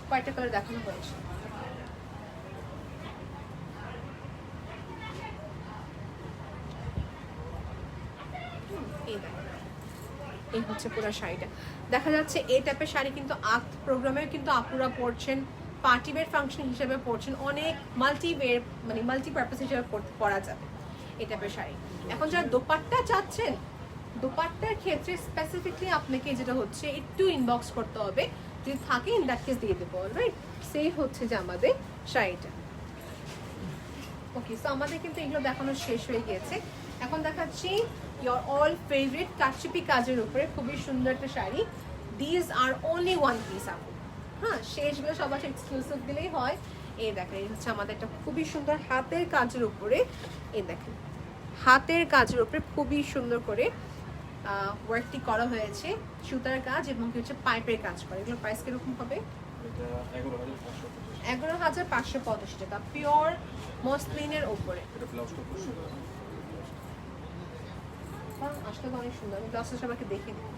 কয়েকটা কালার দেখানো হয়েছিল। এই হচ্ছে পুরো শাড়িটা। দেখা যাচ্ছে এই টাইপের শাড়ি কিন্তু আক্ত প্রোগ্রামেও কিন্তু আপুরা পরছেন, পার্টি ওয়্যার ফাংশন হিসেবে পরছেন, অনেক মাল্টিওয়্যার মানে মাল্টিপারপাস হিসেবে পরা যাবে এই টাইপের শাড়ি। এখন যারা দোপাট্টা চাচ্ছেন, দোপাট্টার ক্ষেত্রে স্পেসিফিকলি আপনাকে যেটা হচ্ছে একটু ইনবক্স করতে হবে যদি থাকে ইন দ্যাট কেস দিয়ে দেবো, অলরাইট। সেই হচ্ছে যে আমাদের শাড়িটা। ওকে, সো আমাদের কিন্তু এগুলো দেখানো শেষ হয়ে গিয়েছে। এখন দেখাচ্ছি your all favorite কারচুপি কাজের উপরে খুবই সুন্দর একটা sari. These are only one piece আপু, হ্যাঁ শেষগুলো সবার এক্সক্লুসিভ দিলেই হয়। এই দেখেন, এই হচ্ছে আমাদের একটা খুবই সুন্দর হাতের কাজের উপরে, এই দেখেন হাতের কাজের উপরে খুবই সুন্দর করে ওয়ার্কটি করা হয়েছে, সুতার কাজ এবং কি হচ্ছে পাইপের কাজ করা। এগুলো প্রাইস কিরকম হবে? 11,585 টাকা, পিওর মসলিনের উপরে। আসলে তো অনেক সুন্দর, আমি ব্লাউজটা সবাইকে দেখে দিই।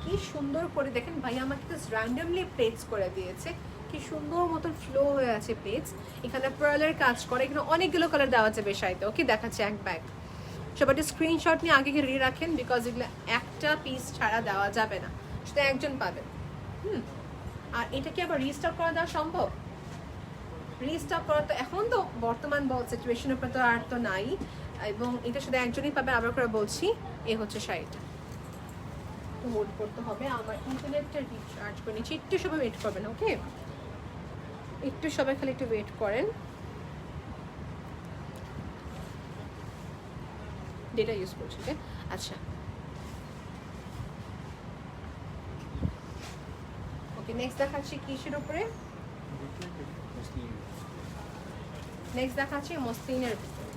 কি সুন্দর করে দেখেন ভাই আমাকে তো র্যান্ডমলি প্লেটস করে দিয়েছে, কি সুন্দর মতন ফ্লো হয়ে আছে প্লেটস। এখানে পার্লের কাজ করে, এখানে অনেকগুলো কালার দেওয়া যাবে শাড়িতে। ওকে, দেখাচ্ছে এক ব্যাগ, সবাই স্ক্রিনশট নিয়ে আগে রেডি রাখেন, বিকজ এগুলো একটা পিস ছাড়া দেওয়া যাবে না, শুধু একজন পাবেন। আর এটা কি আবার রিস্টক করা দেওয়া সম্ভব? রিস্টক করা তো এখন তো বর্তমান সিচুয়েশনের উপর তো আর তো নাই, এবং এটা শুধু একজনই পাবেন। আবার করে বলছি, এ হচ্ছে শাড়িটা। তো হোল্ড করতে হবে, আমার ইন্টারনেটটা রিচার্জ করে নিচ্ছি, একটু সবাই ওয়েট করবেন। ওকে, একটু সবাই খালি একটু ওয়েট করেন, ডেটা ইউজ করছি। ওকে, আচ্ছা ওকে, নেক্সট দেখাচ্ছি কিসের উপরে? নেক্সট দেখাচ্ছি মসলিনের ভিতরে।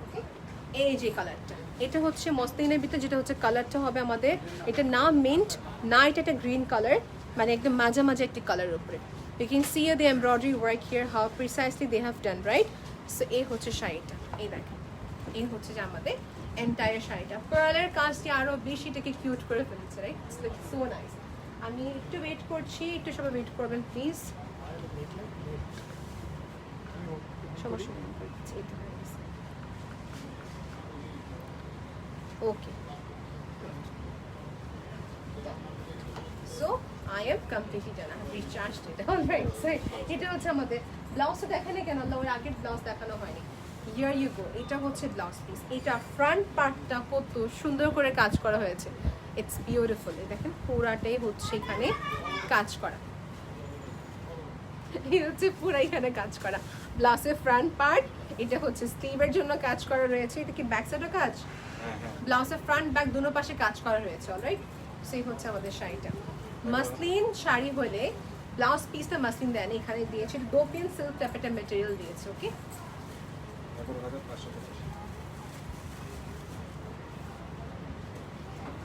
ওকে, এই যে কালারটা, এটা হচ্ছে মসলিনের ভিতরে, যেটা হচ্ছে কালারটা হবে আমাদের, এটা না মিন্ট না এটা একটা গ্রিন কালার, মানে একদম মাঝামাঝি একটি কালারের উপরে। You can see the embroidery work here, how precisely they have done, right? So এই হচ্ছে শাড়িটা, এই দেখেন, এই হচ্ছে যে আমাদের এন্টায়ার শাড়িটা। পার্লের কাজটি আরো বেশি এটাকে কিউট করে ফেলেছে, right? It's like so nice. আমি একটু ওয়েট করছি, একটু সবাই ওয়েট করবেন please. Okay, so I am completely done, I have recharged it, alright. সো এটা হচ্ছে আমাদের ব্লাউজটা। দেখেন কেন ওর আগের ব্লাউজ দেখানো হয়নি? হিয়ার ইউ গো, এটা হচ্ছে ব্লাউজ পিস। এটা ফ্রন্ট পার্টটা কত সুন্দর করে কাজ করা হয়েছে, ইটস বিউটিফুল। দেখেন পুরাটাই হচ্ছে এখানে কাজ করা, এই হচ্ছে পুরো এখানে কাজ করা ব্লাউজের ফ্রন্ট পার্ট। এটা হচ্ছে স্লিভের জন্য কাজ করা রয়েছে। এটা কি ব্যাক সাইডও কাজ? ব্লাউজের ফ্রন্ট ব্যাক দুটো পাশে কাজ করা রয়েছে, অলরাইট। সেই হচ্ছে আমাদের শাড়িটা। মাসলিন শাড়ি হলে ব্লাউজ পিসটা মাসলিন দেন, এখানে দিয়েছে ডোপিন সিল্ক টাইপের ম্যাটেরিয়াল দিয়েছে। ওকে,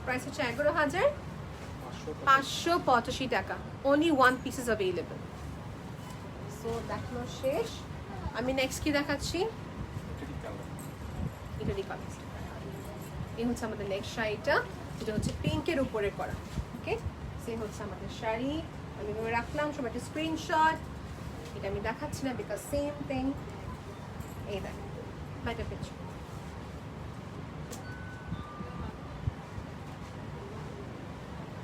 প্রাইস হচ্ছে 11,585 টাকা। Only one pieces available. So দেখানো শেষ। আমি নেক্সট কি দেখাচ্ছি, এটা কালার। এই হচ্ছে আমাদের নেক্সট শাড়িটা, যেটা হচ্ছে পিঙ্কের উপরে করা। ওকে, সেই হচ্ছে আমাদের শাড়ি। আমি রাখলাম সবাই একটা স্ক্রিনশট। এটা আমি দেখাচ্ছি না বিকজ সেম থিং। এই দেখেন বাইটা পিকচার।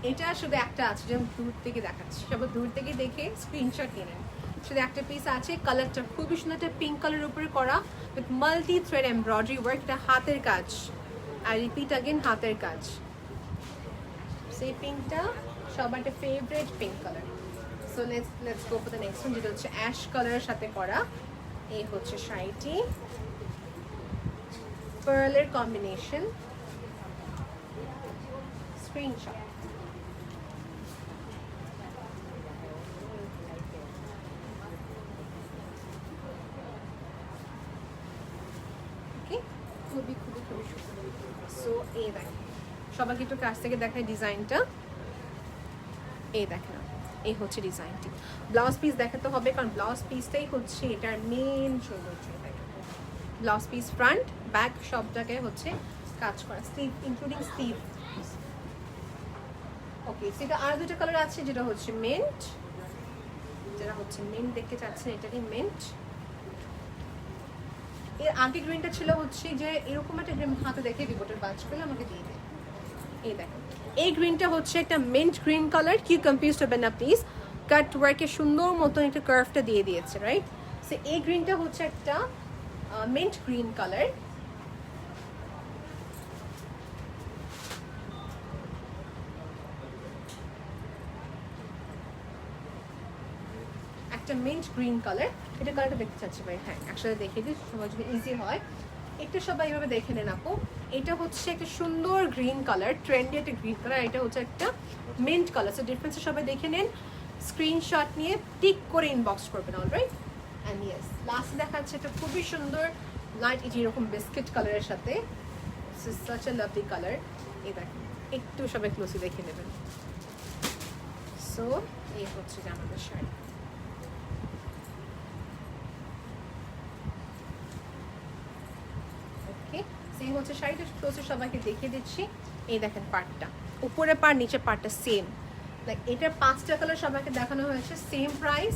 এটা শুধু একটা আছে, যেমন দূর থেকে দেখাচ্ছি, সবাই দূর থেকে দেখে স্ক্রিনশট নিয়ে নেন। শুধু একটা পিস আছে, কালারটা খুবই সুন্দর, একটা পিঙ্ক কালারের উপরে করা with multi thread embroidery work. এটা হাতের কাজ, আর রিপিট अगेन হাতের কাজ। সেই পিঙ্কটা সবার একটা favourite pink colour. So let's go for the next one, যেটা হচ্ছে অ্যাশ কালারের সাথে করা। এই হচ্ছে শাড়িটি, পার্লের কম্বিনেশন। স্ক্রিনশট। খুবই খুবই খুবই সুন্দর। সো এই দেখেন, সবাইকে একটু কাছ থেকে দেখায় ডিজাইনটা। এই দেখেন, এই হচ্ছে ডিজাইনটি। ব্লাউজ পিস দেখাতে হবে, কারণ ব্লাউজ পিসটাই হচ্ছে এটার মেন সৌন্দর্য। ব্লাউজ পিস ফ্রন্ট ব্যাক সব জায়গায় হচ্ছে কাজ করা, স্লিভ ইনক্লুডিং স্লিভ। ওকে, সেটা আর দুটো কালার আছে, যেটা হচ্ছে মিন্ট, যেটা হচ্ছে মিন্ট দেখতে চাচ্ছেন, এটারই মিন্ট। এর আগে গ্রিনটা ছিল হচ্ছে যে এরকম একটা গ্রিন, হাতে দেখে রিপোর্টের বাজ করলে আমাকে দিয়ে দেয়। এই দেখেন, এই গ্রিনটা হচ্ছে একটা মিন্ট গ্রিন কালার। কি কনফিউজ হবেন না প্লিজ, কাট ওয়ার্কে সুন্দর মতন একটা কার্ভটা দিয়ে দিয়েছে, রাইট? সো এই গ্রিনটা হচ্ছে একটা মিন্ট গ্রিন কালার। একটা মিন্ট গ্রিন কালার। এটা কালারটা দেখতে চাচ্ছি ভাই, হ্যাঁ একসাথে দেখিয়ে দিই সবার জন্য ইজি হয়। এটা সবাই এইভাবে দেখে নেন আপু। এটা হচ্ছে একটা সুন্দর গ্রিন কালার, ট্রেন্ডি একটা গ্রিন কালার, এটা হচ্ছে একটা মিন্ট কালার। সো ডিফারেন্সটা সবাই দেখে নেন, স্ক্রিনশট নিয়ে টিক করে ইনবক্স করবেন। অলরাইট, অ্যান্ড ইয়েস লাস্ট দেখাচ্ছে এটা খুবই সুন্দর লাইট এরকম বিস্কিট কালারের সাথে, সাচ এ লাভলি কালার। এই দেখেন, একটু সবাই ক্লোজলি দেখে নেবেন। সো এই হচ্ছে যে আমাদের শাড়ি। ওকে, সেই হচ্ছে শাড়িটা ক্লোজে সবাইকে দেখিয়ে দিচ্ছি। এই দেখেন পার্টটা, উপরে পার নিচে পার্টটা সেম, লাইক এটার 5টা কালার সবাইকে দেখানো হয়েছে, same price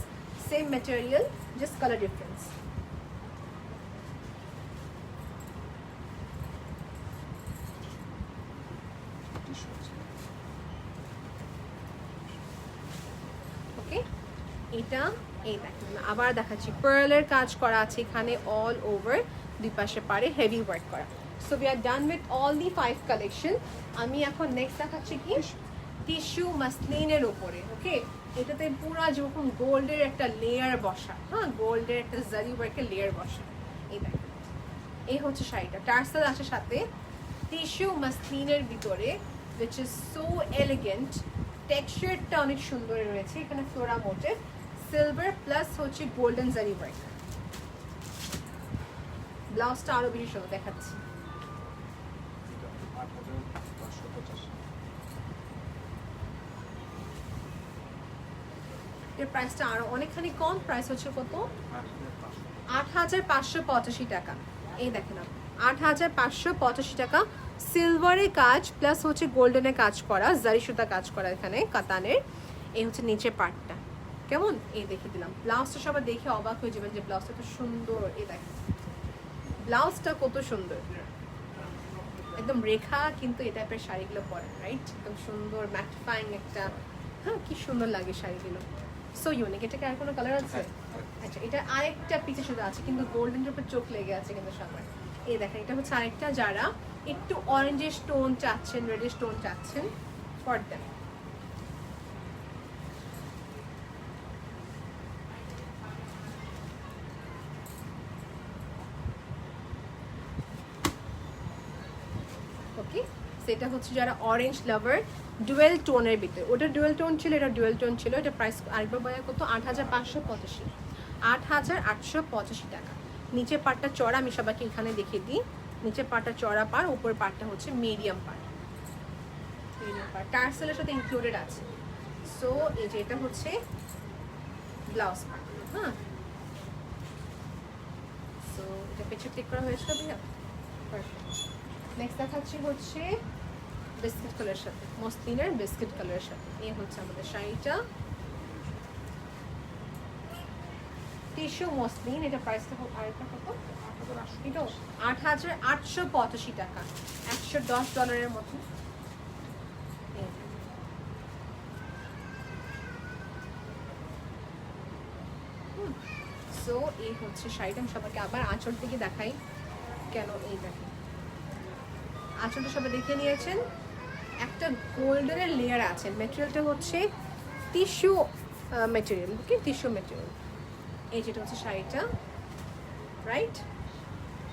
same material, just colour difference. Okay, এটা এই দেখেন আবার দেখাচ্ছি, পার্লের কাজ করা আছে এখানে অল ওভার, দুই পাশে পারে হেভি ওয়ার্ক করা। So we R done with all the 5 collection. আমি এখন নেক্সট দেখাচ্ছি কি টিস্যু মাসলিনের উপরে। ওকে, এটাতে পুরো যেরকম গোল্ডের একটা লেয়ার বসা, হ্যাঁ গোল্ডের একটা জারি ওয়ার্কের লেয়ার বসা। এই দেখেন, এই হচ্ছে শাড়িটা, টার্সেল আছে সাথে, টিস্যু মাসলিনের ভিতরে, which is so elegant, টেক্সচারটা অনেক সুন্দর রয়েছে, এখানে ফ্লোরা মোটিভ, সিলভার প্লাস হচ্ছে গোল্ডেন জারি ওয়ার্ক। ব্লাউজটা আরো বেশি সুন্দর দেখাচ্ছি। এর প্রাইসটা আরো অনেকখানি কম, প্রাইস হচ্ছে কত 8,585 টাকা। এই দেখেন 8,585 টাকা, সিলভারের কাজ প্লাস হচ্ছে গোল্ডেনের কাজ করা, জারি সুতা কাজ করা এখানে কাতানের। এই হচ্ছে নিচে পার্টটা কেমন, এই দেখে দিলাম। ব্লাউজটা সবাই দেখে অবাক হয়ে যাবেন যে ব্লাউজটা এত সুন্দর। এই দেখেন ব্লাউজটা কত সুন্দর, একদম রেখা, কিন্তু এই টাইপের শাড়িগুলো পরে রাইট, একদম সুন্দর ম্যাটিফাইং একটা, হ্যাঁ কি সুন্দর লাগে শাড়িগুলো, সো ইউনিক। এটাকে আর কোনো কালার আছে? আচ্ছা, এটা আরেকটা পিছে শুধু আছে, কিন্তু গোল্ডেনের উপর চোখ লেগে আছে কিন্তু সবার। এই দেখেন, এটা হচ্ছে আরেকটা, যারা একটু অরেঞ্জের টোন চাচ্ছেন, রেডিশ টোন চাচ্ছেন, ফর দ্যাম। ওকে, সেটা হচ্ছে যারা অরেঞ্জ লাভার, ডুয়েল টোনের ভিতরে, ওটা ডুয়েল টোন ছিল, এটা ডুয়েল টোন ছিল। এটা প্রাইস আরেকবার বয়া কত, 8,585, 8,885 টাকা। নিচে পাটটা চড়া, আমি সবাইকে এখানে দেখিয়ে দিই, নিচে পাটটা চড়া পার, উপরের পাটটা হচ্ছে মিডিয়াম পার, টার্সেলের সাথে ইনক্লুডেড আছে। সো এই যে এটা হচ্ছে ব্লাউজ পার্ট, হ্যাঁ। সো এটা পিকচার ক্লিক করা হয়েছিল ভাইয়া, পারফেক্ট। নেক্সট দেখাচ্ছি হচ্ছে বিস্কিট কালারের সাথে, মসলিনের বিস্কিট কালারের সাথে। এই হচ্ছে আমাদের শাড়িটা, টিস্যু মসলিন। এটা প্রাইসটা আরেকটা কত, এটা 8,885 টাকা, $110 মতো। সো এই হচ্ছে শাড়িটা। আমি সবাইকে আবার আঁচল থেকে দেখাই, কেন এই দেখেন আঁচলটা সবাই দেখে নিয়েছেন, একটা গোল্ডেনের লেয়ার আছে, ম্যাটেরিয়ালটা হচ্ছে টিস্যু ম্যাটেরিয়াল, ওকে টিস্যু ম্যাটেরিয়াল। এই যেটা হচ্ছে শাড়িটা, রাইট,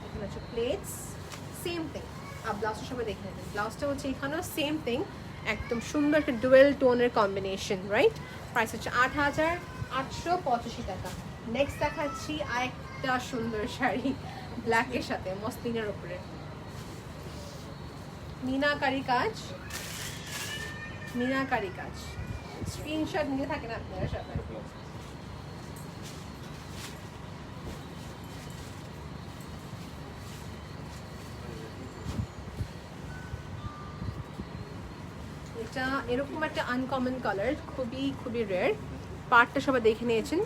এখানে হচ্ছে প্লেটস, সেম থিং। আর ব্লাউজটা সবাই দেখে নেবেন, ব্লাউজটা হচ্ছে এখানেও সেম থিং, একদম সুন্দর একটা ডুয়েল টোনের কম্বিনেশন, রাইট। প্রাইস হচ্ছে 8,885 টাকা। নেক্সট দেখাচ্ছি আরেকটা সুন্দর শাড়ি, ব্ল্যাকের সাথে মসলিনের উপরে, মিনাকারি কাজ, মিনাকারি কাজ। স্ক্রিনশট নিয়ে থাকেন আপনারা সবাই। এটা এরকম একটা আনকমন কালার, খুবই খুবই রেয়ার। পার্টটা সবাই দেখে নিয়েছেন,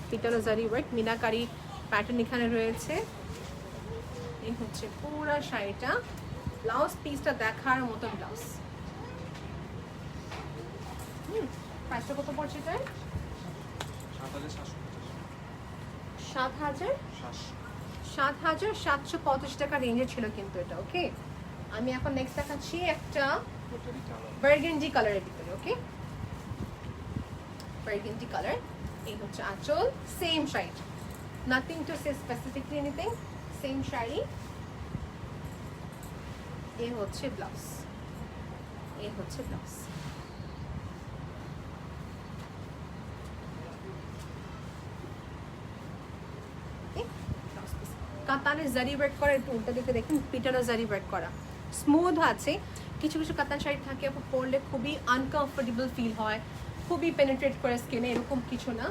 পিটানো জারি ওয়ার্ক, মিনাকারি প্যাটার্ন এখানে রয়েছে। এই হচ্ছে পুরো শাড়িটা, ব্লাউজ পিসটা দেখার মতো ব্লাউজ। প্রাইসটা কত পড়ছে এটার? 7,785 টাকা রেঞ্জে ছিল কিন্তু এটা, ওকে। আমি এখন নেক্সট দেখাচ্ছি একটা বার্গেন্ডি কালারের ভিতরে, ওকে বার্গেন্ডি কালার। এই হচ্ছে আঁচল, same sari, nothing to say specifically anything, same sari. এই হচ্ছে ব্লাউজ, এই হচ্ছে ব্লাউজ। কাতানের জারি ওয়ার্ক করা, একটু উল্টা দিকে দেখুন, পিটানো জারি ওয়ার্ক করা, স্মুথ আছে। কিছু কিছু কাতান শাড়ি থাকে আপু পরলে খুবই আনকমফোর্টেবল ফিল হয়, খুবই পেনিট্রেট করে স্কিনে, এরকম কিছু না,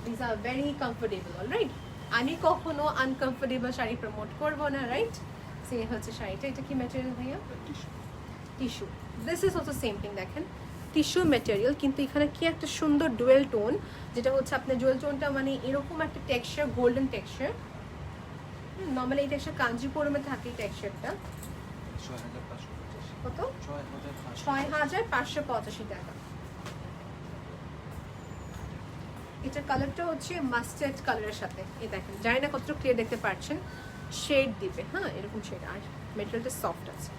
this are very comfortable. Alright, আমি কখনো আনকমফোর্টেবল শাড়ি প্রমোট করবো না, রাইট? সে হচ্ছে শাড়িটা। এটা কি ম্যাটেরিয়াল ভাইয়া? Tissue. This is also same thing, দেখেন টিস্যু ম্যাটেরিয়াল, কিন্তু এখানে কি একটা সুন্দর ডুয়েল টোন, যেটা হচ্ছে আপনার ডুয়েল টোনটা মানে এরকম একটা টেক্সচার, গোল্ডেন টেক্সচার। নর্মালি এই টেক্সচার কাঞ্জিপুরমে থাকে, এই টেক্সচারটা কত? 6585 টাকা। এটার কালারটা হচ্ছে মাস্টার্ড কালারের সাথে, এই দেখেন, জানি না কতটা ক্লিয়ার দেখতে পাচ্ছেন, শেড দিবে, হ্যাঁ এরকম শেড। আর মেটেরিয়ালটা সফট আছে,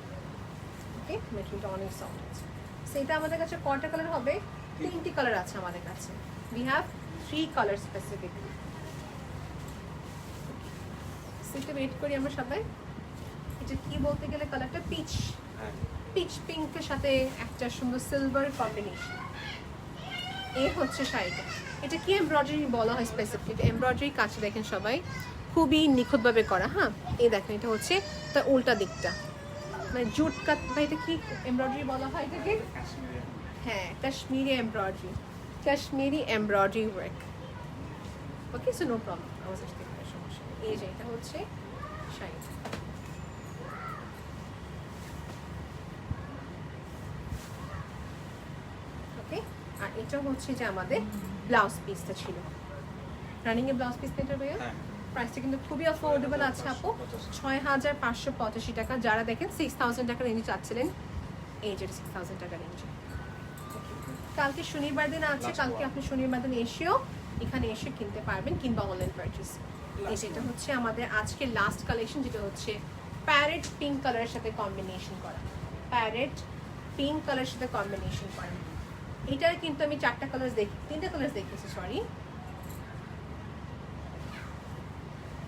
ওকে, মেটেরিয়ালটা অনেক সফট আছে। সেটা আমাদের কাছে কয়টা কালার হবে? 3টি কালার আছে আমাদের কাছে। We have 3 colour specifically. সেটা ওয়েট করি আমরা সবাই। এটা কি বলতে গেলে কালারটা পিচ, পিচ পিঙ্কের সাথে একটা সুন্দর সিলভার কম্বিনেশন। এই হচ্ছে শাড়িটা। এটা কি এমব্রয়ডারি বলা হয় স্পেসিফিক, এমব্রয়ডারি কাছে দেখেন সবাই, খুবই নিখুঁতভাবে করা। হ্যাঁ, এই দেখেন এটা হচ্ছে তার উল্টা দিকটা, মানে জুট কাট বা এটা কি এমব্রয়ডারি বলা হয় এটাকে? হ্যাঁ, Kashmiri embroidery, Kashmiri embroidery work. Okay, so no problem, আমার সাথে সমস্যা নেই। এই যে এটা হচ্ছে শাড়িটা। ওকে, আর এটা হচ্ছে যে আমাদের ব্লাউজ পিসটা ছিল, রানিং এর ব্লাউজ পিস এটা ভাইয়া। প্রাইসটা কিন্তু খুবই অ্যাফোর্ডেবল আছে আপু, 6585 টাকা। যারা দেখেন 6000 টাকা রেঞ্জে চাচ্ছিলেন, এই যে 6000 টাকা রেঞ্জে। কালকে শনিবার দিন আছে, কালকে আপনি শনিবার দিন এসেও এখানে এসে কিনতে পারবেন, কিংবা অনলাইন পারচেস। এই যেটা হচ্ছে আমাদের আজকে লাস্ট কালেকশন, যেটা হচ্ছে প্যারেট পিঙ্ক কালারের সাথে কম্বিনেশন করা, প্যারেট পিঙ্ক কালারের সাথে কম্বিনেশন করা। এটার কিন্তু আমি 4টা কালার দেখি, 3টা কালার দেখিয়েছি, সরি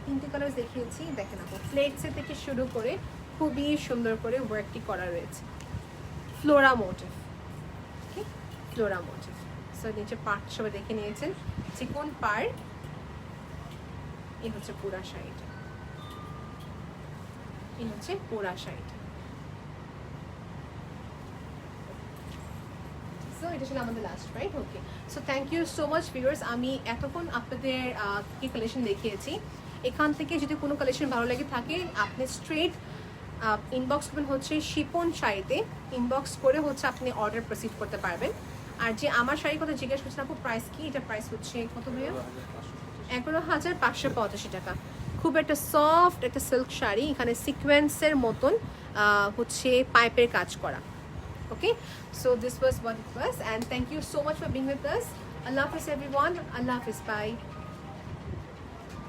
3টে কালার দেখিয়েছি। দেখেন আপু, ফ্লেক্সে থেকে শুরু করে খুবই সুন্দর করে ওয়ার্কটি করা রয়েছে, ফ্লোরা মোটিভ, ওকে, ফ্লোরা মোটিভ। সো নিচে পার্ট সবাই দেখে নিয়েছেন, চিকন পার্ট। এই হচ্ছে পুরা শাড়িটা, এই হচ্ছে পুরা শাড়িটা। সো এটা ছিল আমাদের last, right? Okay, so thank you so much viewers. আমি এতক্ষণ আপনাদের কি কালেকশন দেখিয়েছি, এখান থেকে যদি কোনো কালেকশন ভালো লাগে থাকে, আপনি স্ট্রেট ইনবক্স করবেন হচ্ছে শিপন শাড়িতে, ইনবক্স করে হচ্ছে আপনি অর্ডার প্রসিড করতে পারবেন। আর যে আমার শাড়ির কথা জিজ্ঞেস করছেন আপু, প্রাইস কি? এটা প্রাইস হচ্ছে কত ভাইয়া? 11,585 টাকা। খুব একটা সফট একটা সিল্ক শাড়ি, এখানে সিকোয়েন্সের মতন হচ্ছে পাইপের কাজ করা। Okay, so this was what it was, and thank you so much for being with us. Allah Hafiz everyone. Allah Hafiz, bye.